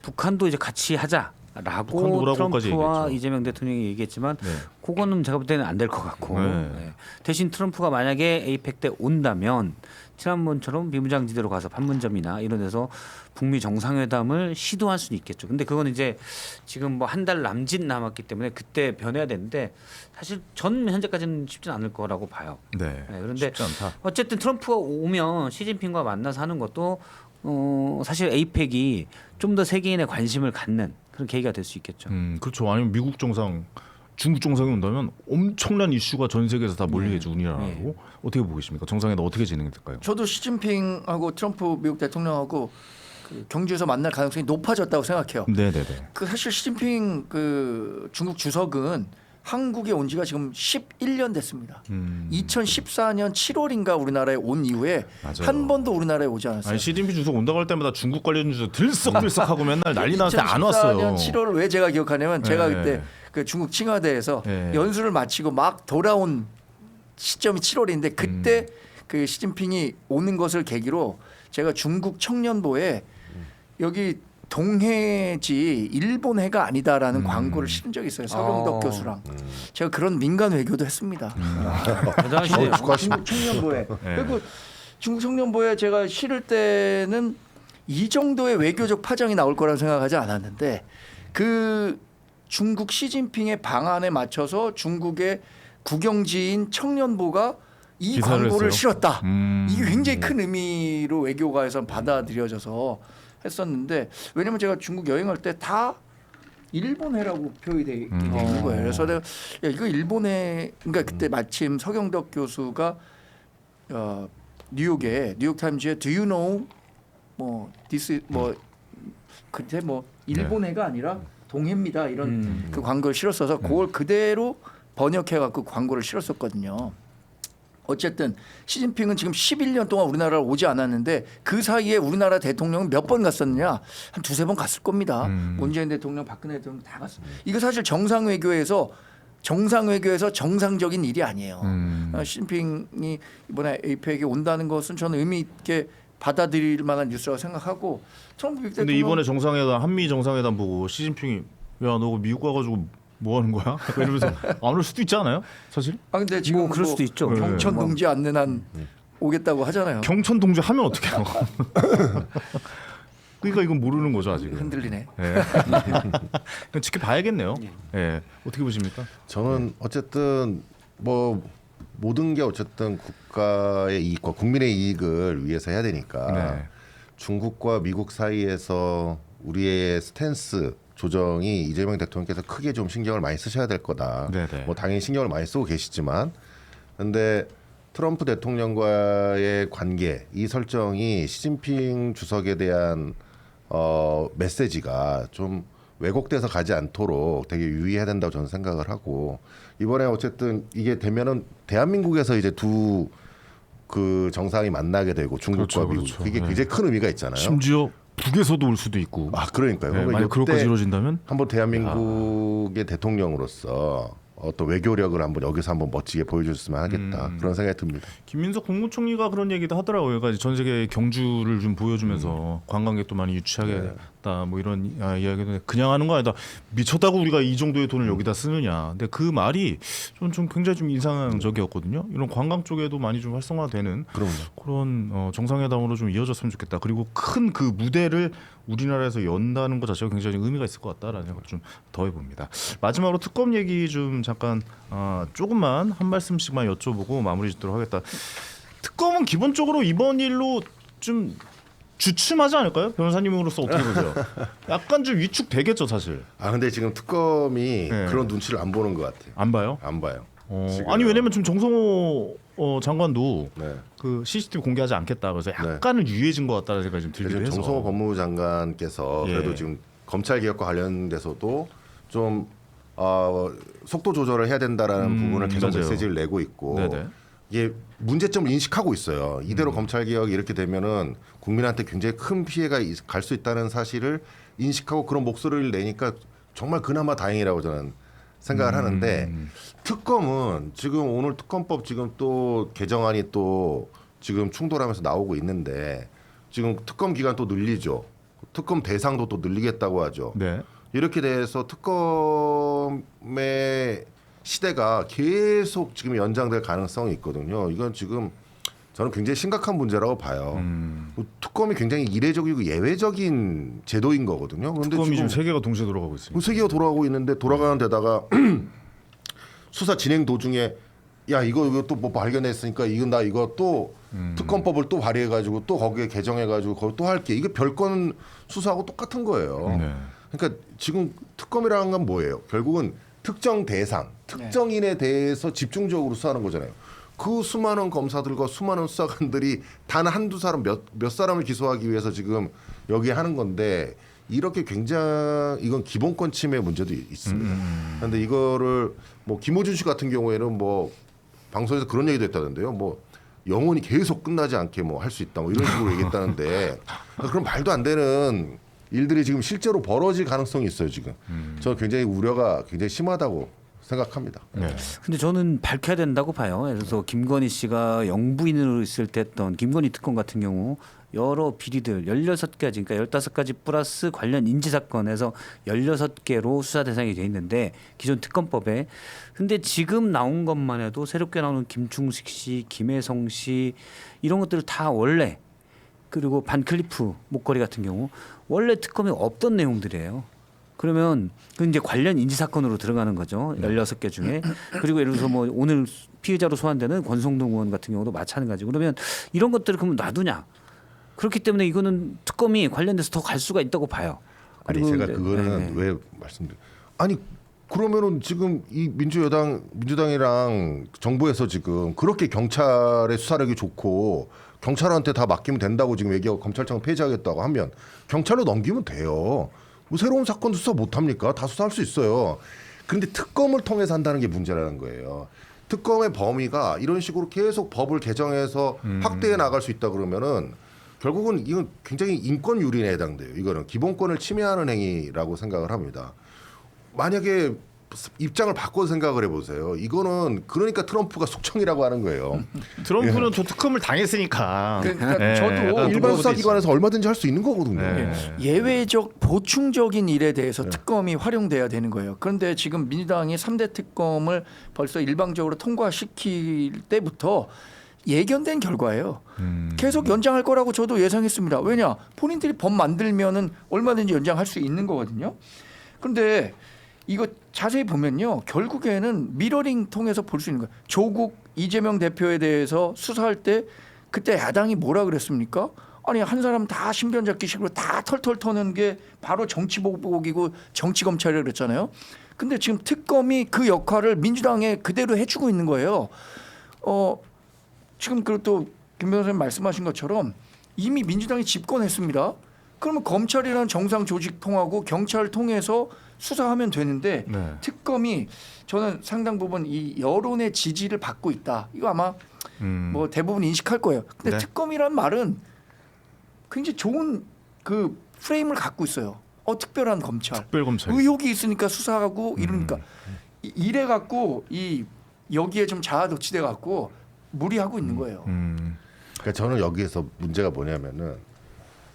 북한도 이제 같이 하자라고 북한도 오라고까지 트럼프와 얘기했죠. 이재명 대통령이 얘기했지만 네. 그거는 제가 볼 때는 안 될 것 같고 네. 네. 대신 트럼프가 만약에 에이펙 때 온다면 지난번처럼 비무장지대로 가서 판문점이나 이런 데서 북미 정상회담을 시도할 수는 있겠죠. 근데 그건 이제 지금 뭐 한 달 남짓 남았기 때문에 그때 변해야 되는데 사실 전 현재까지는 쉽진 않을 거라고 봐요. 네. 네, 그런데 쉽지 않다. 어쨌든 트럼프가 오면 시진핑과 만나서 하는 것도 사실 에이펙이 좀 더 세계인의 관심을 갖는 그런 계기가 될 수 있겠죠. 그렇죠. 아니면 미국 정상, 중국 정상이 온다면 엄청난 이슈가 전 세계에서 다 몰리겠죠. 우리나라로. 네. 어떻게 보고 계십니까? 정상회담 어떻게 진행이 될까요? 저도 시진핑하고 트럼프 미국 대통령하고 그 경주에서 만날 가능성이 높아졌다고 생각해요. 네네네. 그 사실 시진핑 그 중국 주석은 한국에 온 지가 지금 11년 됐습니다. 2014년 7월인가 우리나라에 온 이후에 맞아요. 한 번도 우리나라에 오지 않았어요. 아니 시진핑 주석 온다고 할 때마다 중국 관련 뉴스 들썩들썩하고 맨날 난리 났을 때 안 왔어요. 2014년 7월을 왜 제가 기억하냐면 제가 네. 그때 그 중국 칭화대에서 네. 연수를 마치고 막 돌아온 시점이 7월인데 그때 그 시진핑이 오는 것을 계기로 제가 중국 청년보에 여기 동해지 일본해가 아니다라는 광고를 실은 적이 있어요. 서경덕 교수랑. 제가 그런 민간 외교도 했습니다. 대단하시네요. 중국 청년보에. 네. 그리고 중국 청년보에 제가 실을 때는 이 정도의 외교적 파장이 나올 거라고 생각하지 않았는데 그 중국 시진핑의 방안에 맞춰서 중국의 국영지인 청년보가 이 기사를 광고를 했어요? 실었다. 음. 이게 굉장히 큰 의미로 외교가에서 받아들여져서 했었는데 왜냐면 제가 중국 여행할 때 다 일본해라고 표현이 돼 있는 거예요. 그래서 내가 야 이거 일본해 그러니까 그때 마침 서경덕 교수가 뉴욕에 뉴욕 타임즈에 Do you know 뭐 this 뭐 그때 뭐 일본해가 아니라 동해입니다 이런 그 광고를 실었어서 그걸 그대로 번역해 갖고 광고를 실었었거든요. 어쨌든 시진핑은 지금 11년 동안 우리나라를 오지 않았는데 그 사이에 우리나라 대통령은 몇 번 갔었느냐? 한 두세 번 갔을 겁니다. 문재인 대통령, 박근혜 대통령 다 갔어요. 이거 사실 정상외교에서 정상적인 일이 아니에요. 시진핑이 이번에 에이펙에 온다는 것은 저는 의미 있게 받아들일 만한 뉴스라고 생각하고 트럼프 근데 대통령 이번에 정상회담 한미 정상회담 보고 시진핑이 야 너 미국 가가지고 뭐 하는 거야? 약간 이러면서 안 올 수도 있지 않아요? 사실 아 근데 지금 뭐 그럴 수도 있죠. 경천 동지 않는 한 오겠다고 하잖아요. 경천 동지 하면 어떻게 해요? 그러니까 이건 모르는 거죠 아직은. 흔들리네. 예. 그냥 지켜봐야겠네요. 예. 어떻게 보십니까? 저는 어쨌든 뭐 모든 게 어쨌든 국가의 이익과 국민의 이익을 위해서 해야 되니까 네. 중국과 미국 사이에서 우리의 스탠스 조정이 이재명 대통령께서 크게 좀 신경을 많이 쓰셔야 될 거다. 네네. 뭐 당연히 신경을 많이 쓰고 계시지만, 근데 트럼프 대통령과의 관계 이 설정이 시진핑 주석에 대한 메시지가 좀 왜곡돼서 가지 않도록 되게 유의해야 된다고 저는 생각을 하고, 이번에 어쨌든 이게 되면은 대한민국에서 이제 두 그 정상이 만나게 되고 중국과 그렇죠, 미국 그렇죠. 그게 네. 굉장히 큰 의미가 있잖아요. 심지어 북에서도 올 수도 있고. 아 그러니까요. 네, 그러니까 만약 이때 그것까지 이루어진다면 한번 대한민국의 대통령으로서 어떤 외교력을 한번 여기서 한번 멋지게 보여줬으면 하겠다 그런 생각이 듭니다. 김민석 국무총리가 그런 얘기도 하더라고요. 그러니까 전 세계 경주를 좀 보여주면서 관광객도 많이 유치하겠다 뭐 이런 이야기도 그냥 하는 거 아니다. 미쳤다고 우리가 이 정도의 돈을 여기다 쓰느냐. 근데 그 말이 좀 굉장히 좀 인상적이었거든요. 이런 관광 쪽에도 많이 좀 활성화되는 그런 정상회담으로 좀 이어졌으면 좋겠다. 그리고 큰 그 무대를 우리나라에서 연다는 것 자체가 굉장히 의미가 있을 것 같다라는 생각을 좀 더해봅니다. 마지막으로 특검 얘기 좀 잠깐 조금만 한 말씀씩만 여쭤보고 마무리 짓도록 하겠다. 특검은 기본적으로 이번 일로 좀 주춤하지 않을까요? 변호사님으로서 어떻게 보세요? 약간 좀 위축되겠죠 사실. 아 근데 지금 특검이 네. 그런 눈치를 안 보는 것 같아요. 안 봐요? 안 봐요. 지금. 아니 왜냐면 좀 정성호 장관도 네. 그 CCTV 공개하지 않겠다 그래서 약간은 유해진 것 같다는 생각이 좀 들기도 지금 해서. 정성호 법무부 장관께서 예. 그래도 지금 검찰 개혁과 관련돼서도 좀 속도 조절을 해야 된다라는 부분을 계속 맞아요. 메시지를 내고 있고 네네. 이게 문제점을 인식하고 있어요. 이대로 검찰 개혁이 이렇게 되면은 국민한테 굉장히 큰 피해가 갈 수 있다는 사실을 인식하고 그런 목소리를 내니까 정말 그나마 다행이라고 저는 생각을 하는데 특검은 지금 오늘 특검법 지금 또 개정안이 또 지금 충돌하면서 나오고 있는데 지금 특검 기간 또 늘리죠. 특검 대상도 또 늘리겠다고 하죠. 네. 이렇게 돼서 특검의 시대가 계속 지금 연장될 가능성이 있거든요. 이건 지금 저는 굉장히 심각한 문제라고 봐요. 특검이 굉장히 이례적이고 예외적인 제도인 거거든요. 그런데 특검이 지금 지금 세계가 동시에 돌아가고 있습니다. 세계가 돌아가고 있는데 돌아가는 데다가 수사 진행 도중에 야 이거 또 뭐 발견했으니까 이건 나 이거 또 특검법을 또 발의해가지고 또 거기에 개정해가지고 거기 또 할게. 이게 별건 수사하고 똑같은 거예요. 네. 그러니까 지금 특검이라는 건 뭐예요? 결국은 특정 대상, 특정인에 대해서 집중적으로 수사하는 거잖아요. 그 수많은 검사들과 수많은 수사관들이 단 한두 사람 몇 사람을 기소하기 위해서 지금 여기 하는 건데 이렇게 굉장히 이건 기본권 침해 문제도 있습니다. 그런데 이거를 뭐 김호준 씨 같은 경우에는 뭐 방송에서 그런 얘기도 했다는데요. 뭐 영원히 계속 끝나지 않게 뭐 할 수 있다 뭐 이런 식으로 얘기했다는데 그런 말도 안 되는 일들이 지금 실제로 벌어질 가능성이 있어요 지금. 저는 굉장히 우려가 굉장히 심하다고 생각합니다. 네. 근데 저는 밝혀야 된다고 봐요. 그래서 김건희 씨가 영부인으로 있을 때 했던 김건희 특검 같은 경우 여러 비리들 16가지 그러니까 15가지 플러스 관련 인지 사건에서 16개로 수사 대상이 돼 있는데 기존 특검법에 근데 지금 나온 것만 해도 새롭게 나오는 김충식 씨, 김혜성 씨 이런 것들 다 원래 그리고 반클리프 목걸이 같은 경우 원래 특검에 없던 내용들이에요. 그러면 그 이제 관련 인지 사건으로 들어가는 거죠. 16개 중에. 그리고 예를 들어서 뭐 오늘 피의자로 소환되는 권성동 의원 같은 경우도 마찬가지고. 그러면 이런 것들을 그러면 놔두냐? 그렇기 때문에 이거는 특검이 관련돼서 더 갈 수가 있다고 봐요. 아니 그리고 제가 이제- 그거는 네. 왜 말씀드려? 아니 그러면은 지금 이 민주당이랑 정부에서 지금 그렇게 경찰의 수사력이 좋고 경찰한테 다 맡기면 된다고 지금 얘기하고 검찰청 폐지하겠다고 하면 경찰로 넘기면 돼요. 뭐 새로운 사건 수사 못 합니까? 다 수사할 수 있어요. 그런데 특검을 통해서 한다는 게 문제라는 거예요. 특검의 범위가 이런 식으로 계속 법을 개정해서 확대해 나갈 수 있다 그러면은 결국은 이건 굉장히 인권 유린에 해당돼요. 이거는 기본권을 침해하는 행위라고 생각을 합니다. 만약에 입장을 바꿔 생각을 해보세요. 이거는 그러니까 트럼프가 숙청이라고 하는 거예요. 트럼프는 또 특검을 당했으니까. 그러니까 예, 저도 약간 일반 그런 수사기관에서 얼마든지 할 수 있는 거거든요. 네. 예외적 보충적인 일에 대해서 특검이 활용돼야 되는 거예요. 그런데 지금 민주당이 3대 특검을 벌써 일방적으로 통과시킬 때부터 예견된 결과예요. 계속 연장할 거라고 저도 예상했습니다. 왜냐? 본인들이 법 만들면은 얼마든지 연장할 수 있는 거거든요. 그런데 이거 자세히 보면요. 결국에는 미러링 통해서 볼 수 있는 거예요. 조국 이재명 대표에 대해서 수사할 때 그때 야당이 뭐라 그랬습니까? 아니 한 사람 다 신변잡기식으로 다 털털 터는 게 바로 정치보복이고 정치검찰이라고 그랬잖아요. 근데 지금 특검이 그 역할을 민주당에 그대로 해주고 있는 거예요. 지금 그또 김 변호사님 말씀하신 것처럼 이미 민주당이 집권했습니다. 그러면 검찰이라는 정상 조직 통하고 경찰을 통해서 수사하면 되는데 네. 특검이 저는 상당 부분 이 여론의 지지를 받고 있다. 이거 아마 뭐 대부분 인식할 거예요. 근데 네. 특검이란 말은 굉장히 좋은 그 프레임을 갖고 있어요. 특별한 검찰. 특별검찰. 의혹이 있으니까 수사하고 이러니까 이래 갖고 이 여기에 좀 자아도취돼 갖고 무리하고 있는 거예요. 그러니까 저는 여기에서 문제가 뭐냐면은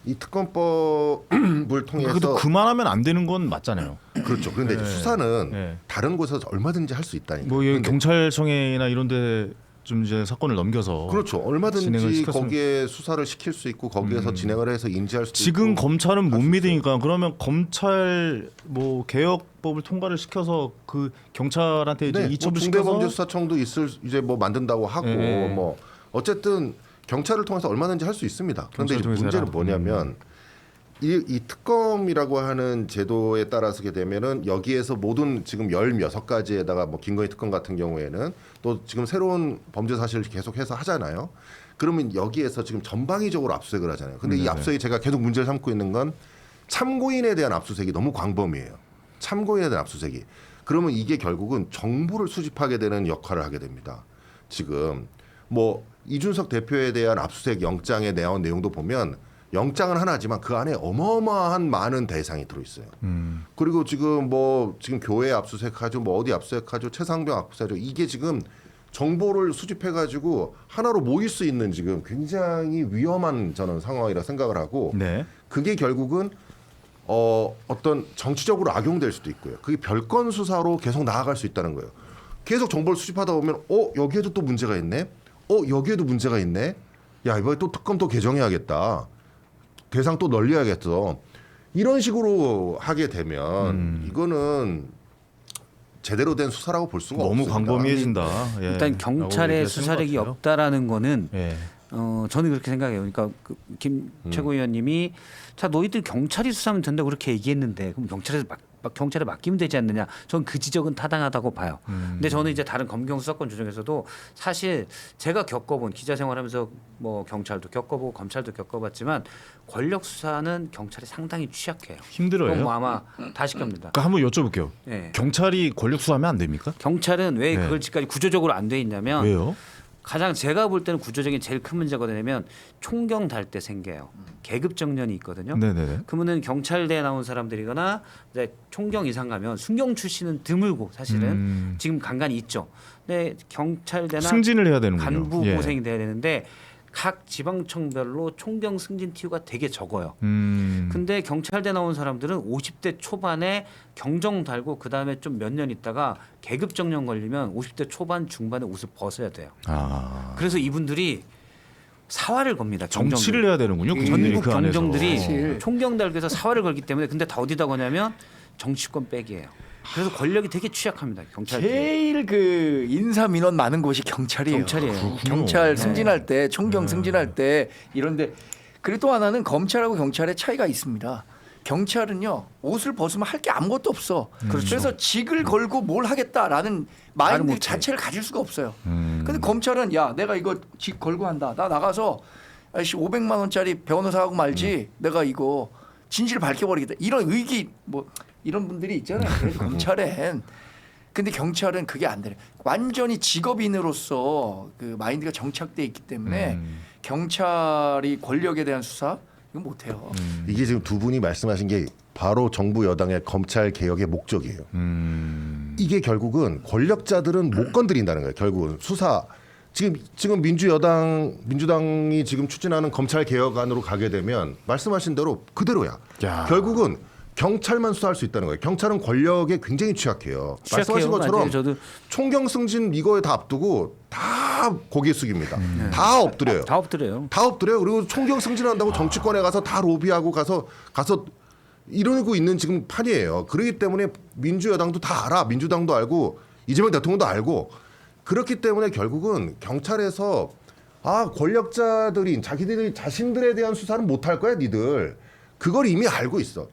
이 특검법을 통해서 그래도 그만하면 안 되는 건 맞잖아요. 그렇죠. 그런데 이제 수사는 네. 다른 곳에서 얼마든지 할 수 있다니까. 뭐 근데 경찰청이나 이런데 좀 이제 사건을 넘겨서 그렇죠. 진행을 얼마든지 시켰으면- 거기에 수사를 시킬 수 있고 거기에서 진행을 해서 인지할 수도 지금 있고. 검찰은 못 할수 믿으니까 그러면 검찰 뭐 개혁법을 통과를 시켜서 그 경찰한테 이제 네, 이첩을 시켜서 중대범죄수사청도 있을 이제 뭐 만든다고 하고 네. 뭐 어쨌든 경찰을 통해서 얼마든지 할 수 있습니다. 그런데 이제 경찰을 통해서 문제는 해라. 뭐냐면 이 특검이라고 하는 제도에 따라서게 되면은 여기에서 모든 지금 16가지에다가 뭐 김건희 특검 같은 경우에는 또 지금 새로운 범죄 사실을 계속해서 하잖아요. 그러면 여기에서 지금 전방위적으로 압수수색을 하잖아요. 근데 이 네네. 압수수색이 제가 계속 문제를 삼고 있는 건 참고인에 대한 압수수색이 너무 광범위해요. 참고인에 대한 압수수색이. 그러면 이게 결국은 정보를 수집하게 되는 역할을 하게 됩니다. 지금 뭐 이준석 대표에 대한 압수수색 영장에 나온 내용도 보면 영장은 하나지만 그 안에 어마어마한 많은 대상이 들어있어요. 그리고 지금 뭐 지금 교회 압수수색하죠, 뭐 어디 압수수색하죠, 최상병 압수수색하죠. 이게 지금 정보를 수집해가지고 하나로 모일 수 있는 지금 굉장히 위험한 저는 상황이라 생각을 하고 네. 그게 결국은 어떤 정치적으로 악용될 수도 있고요. 그게 별건 수사로 계속 나아갈 수 있다는 거예요. 계속 정보를 수집하다 보면 여기에도 또 문제가 있네. 여기에도 문제가 있네. 야 이번에 또 특검 또 개정해야겠다. 대상 또 널려야겠어. 이런 식으로 하게 되면 이거는 제대로 된 수사라고 볼 수가 너무 없습니다. 광범위해진다. 예. 일단 라고 경찰의 얘기하시는 수사력이 것 같아요. 없다라는 거는 예. 저는 그렇게 생각해요. 그러니까 김 최고위원님이 자 너희들 경찰이 수사하면 된다고 그렇게 얘기했는데 그럼 경찰에 맡기면 되지 않느냐? 저는 그 지적은 타당하다고 봐요. 근데 저는 이제 다른 검경 수사권 조정에서도 사실 제가 겪어본 기자 생활하면서 뭐 경찰도 겪어보고 검찰도 겪어봤지만 권력 수사는 경찰이 상당히 취약해요. 힘들어요. 그건 뭐 아마 다 시킵니다. 그러니까 한번 여쭤볼게요. 예. 경찰이 권력 수사하면 안 됩니까? 경찰은 왜 네. 그걸지까지 구조적으로 안 돼 있냐면 왜요? 가장 제가 볼 때는 구조적인 제일 큰 문제가 되냐면 총경 달 때 생겨요. 계급 정년이 있거든요. 네네네. 그러면은 경찰대에 나온 사람들이거나 이제 총경 이상 가면 순경 출신은 드물고 사실은 지금 간간히 있죠. 근데 경찰대나 승진을 해야 되는군요. 간부 예. 고생이 돼야 되는데 각 지방청별로 총경 승진 티유가 되게 적어요. 근데 경찰대 나온 사람들은 50대 초반에 경정 달고 그 다음에 좀 몇 년 있다가 계급 정년 걸리면 50대 초반 중반에 옷을 벗어야 돼요. 아, 그래서 이분들이 사활을 겁니다. 정치를 해야 되는군요. 그분들이 전국 그 안에서. 경정들이 사실. 총경 달고서 사활을 걸기 때문에 근데 다 어디다 거냐면 정치권 백이에요. 그래서 권력이 되게 취약합니다. 경찰들이. 제일 그 인사 민원 많은 곳이 경찰이에요. 경찰이에요. 그렇군요. 경찰 네. 승진할 때, 총경 승진할 때 이런데 그리고 또 하나는 검찰하고 경찰의 차이가 있습니다. 경찰은요 옷을 벗으면 할 게 아무것도 없어. 그래서 직을 걸고 뭘 하겠다라는 말을 마인드 못해. 자체를 가질 수가 없어요. 근데 검찰은 야 내가 이거 직 걸고 한다. 나 나가서 아저씨 500만 원짜리 변호사하고 말지 내가 이거 진실 밝혀버리겠다 이런 의기 뭐 이런 분들이 있잖아요. 그래서 검찰엔 근데 경찰은 그게 안 되네. 완전히 직업인으로서 그 마인드가 정착돼 있기 때문에 경찰이 권력에 대한 수사 이건 못해요. 이게 지금 두 분이 말씀하신 게 바로 정부 여당의 검찰 개혁의 목적이에요. 이게 결국은 권력자들은 못 건드린다는 거예요. 결국은 수사 지금 민주당이 지금 추진하는 검찰 개혁안으로 가게 되면 말씀하신 대로 그대로야. 야. 결국은 경찰만 수사할 수 있다는 거예요. 경찰은 권력에 굉장히 취약해요. 말씀하신 취약해요. 것처럼 맞아요. 저도 총경 승진 이거에 다 앞두고 다 고개 숙입니다. 다 엎드려요. 다 엎드려요. 다 엎드려요. 그리고 총경 승진한다고 정치권에 가서 다 로비하고 가서 이러고 있는 지금 판이에요. 그렇기 때문에 민주여당도 다 알아. 민주당도 알고 이재명 대통령도 알고 그렇기 때문에 결국은 경찰에서 권력자들이 자기들이 자신들에 대한 수사는 못할 거야 니들. 그걸 이미 알고 있어.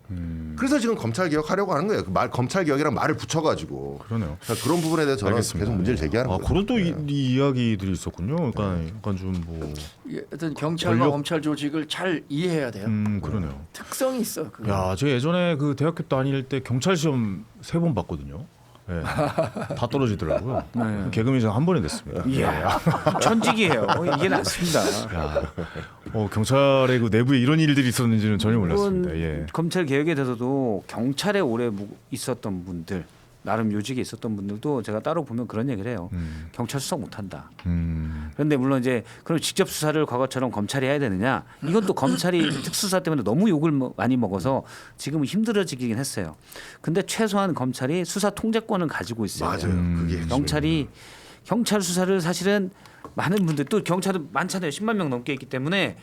그래서 지금 검찰 개혁하려고 하는 거예요. 검찰 개혁이랑 말을 붙여가지고. 그러네요. 그러니까 그런 부분에 대해서 저는 알겠습니다. 계속 문제를 제기하는 거예요. 그런 또 이 이야기들이 있었군요. 약간 좀 뭐. 하여튼 경찰과 권력? 검찰 조직을 잘 이해해야 돼요. 그러네요. 특성이 있어. 그거. 야, 저 예전에 그 대학교 다닐 때 경찰 시험 3번 봤거든요. 예. 다 떨어지더라고요. 개그맨 한 번에 됐습니다. 이야, 천직이에요. 이게 낫습니다. 야, 경찰의 그 내부에 이런 일들이 있었는지는 전혀 몰랐습니다. 물론 예. 검찰 개혁에 대해서도 경찰에 오래 있었던 분들, 나름 요직에 있었던 분들도 제가 따로 보면 그런 얘기를 해요. 경찰 수사 못한다. 그런데 물론 이제 그럼 직접 수사를 과거처럼 검찰이 해야 되느냐? 이건 또 검찰이 특수수사 때문에 너무 욕을 많이 먹어서 지금은 힘들어지긴 했어요. 근데 최소한 검찰이 수사 통제권을 가지고 있어요. 맞아요. 그게 핵심이에요. 경찰 수사를 사실은 많은 분들 또 경찰도 많잖아요. 10만 명 넘게 있기 때문에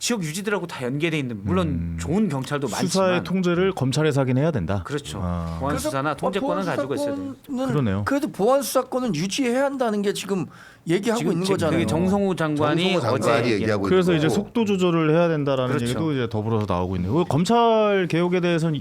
지역 유지들하고 다 연계돼 있는 물론 좋은 경찰도 수사의 많지만 통제를 검찰에서 하긴 해야 된다. 그렇죠. 아. 보안 수사나 통제권을 가지고 있어야 돼요. 그러네요. 그래도 보안 수사권은 유지해야 한다는 게 지금 얘기하고 있는 거잖아요. 정성호 장관이 정성호 장관이 어제 얘기하고 그래서 있고. 이제 속도 조절을 해야 된다라는 그렇죠. 얘기도 이제 더불어서 나오고 있네요. 그 검찰 개혁에 대해서는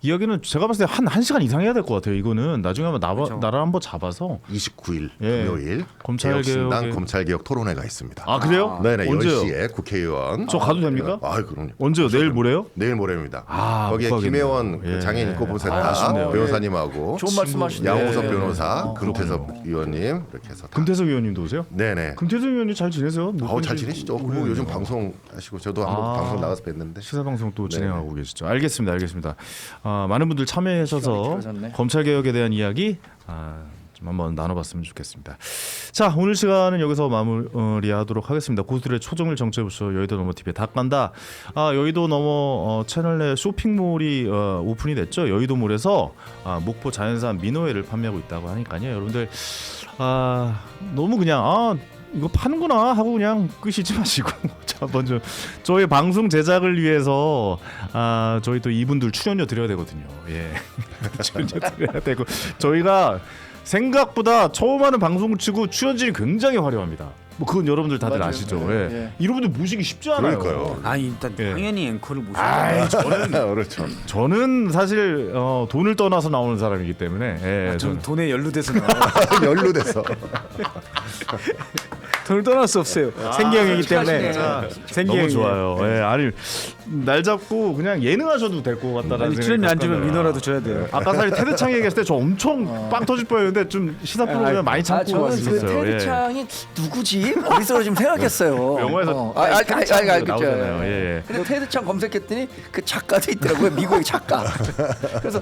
이야기는 제가 봤을 때 한 시간 이상 해야 될 것 같아요. 이거는 나중에 한번 그렇죠. 나를 한번 잡아서 29일 예. 금요일 검찰 개혁신당 개혁에- 검찰개혁 토론회가 있습니다. 아 그래요? 네네 언제요? 10시에 국회의원. 저 가도 됩니까? 그럼요. 언제요? 내일 모레요? 내일 모레입니다. 아, 거기에 못 가겠네요. 김혜원 예. 장애인 인권봉사자 아쉽네요. 변호사님하고 좋은 말씀하시네요. 양호섭 예. 변호사, 금태섭 의원님 이렇게 해서 다. 금태섭 의원님도 오세요? 네네. 금태섭 의원님 잘 지내세요? 못 잘 뵌지- 지내시죠? 그리고 그래요. 요즘 방송 하시고 저도 한번 방송 나가서 뵀는데. 시사 방송 또 네네. 진행하고 계시죠. 알겠습니다. 많은 분들 참여하셔서 시간이 길어졌네. 검찰 개혁에 대한 이야기 좀 한번 나눠봤으면 좋겠습니다. 자, 오늘 시간은 여기서 마무리하도록 하겠습니다. 고수들의 초정을 정체부터 여의도 너머 TV에 다 깐다. 여의도 너머 채널 내 쇼핑몰이 오픈이 됐죠. 여의도몰에서 목포 자연산 민호회를 판매하고 있다고 하니까요. 여러분들 너무 그냥 이거 파는구나 하고 그냥 끄시지 마시고 자 먼저 저희 방송 제작을 위해서 저희 또 이분들 출연료 드려야 되거든요. 예, 출연료 드려야 되고 저희가 생각보다 처음 하는 방송을 치고 출연진이 굉장히 화려합니다. 뭐 그건 여러분들 다들 맞아요. 아시죠. 예, 예. 예. 이런 분들 모시기 쉽지 않아요. 그러니까요. 일단 예. 당연히 앵커를 모셔야 그렇죠. 저는 사실 돈을 떠나서 나오는 사람이기 때문에 예, 저는 돈에 연루돼서 나와요. 연루돼서. 돈을 떠날 수 없어요. 생기형이기 솔직하시네. 때문에 생기형이에요. 너무 좋아요. 예, 아니 날 잡고 그냥 예능하셔도 될 것 같다라는 출연료 안 주면 생각이 민호라도 줘야 돼요. 아까 사실 테드창 얘기했을 때 저 엄청 빵 터질 뻔했는데 좀 시사 프로그램 많이 참고 저는 그 왔었어요. 테드창이 누구지? 머릿속으로 지금 생각했어요. 영화에서 그죠. 나오잖아요. 예. 근데 테드창 검색했더니 그 작가도 있더라고요. 미국의 작가. 그래서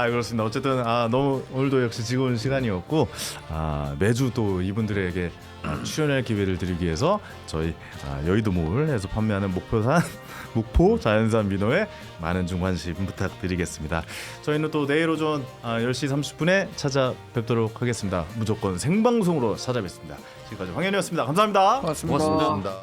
그렇습니다. 어쨌든 너무 오늘도 역시 즐거운 시간이었고 매주 또 이분들에게 출연할 기회를 드리기 위해서 저희 여의도몰에서 판매하는 목포 자연산 민호에 많은 중 관심 부탁드리겠습니다. 저희는 또 내일 오전 10시 30분에 찾아뵙도록 하겠습니다. 무조건 생방송으로 찾아뵙습니다. 지금까지 황현이었습니다. 감사합니다. 고맙습니다. 고맙습니다.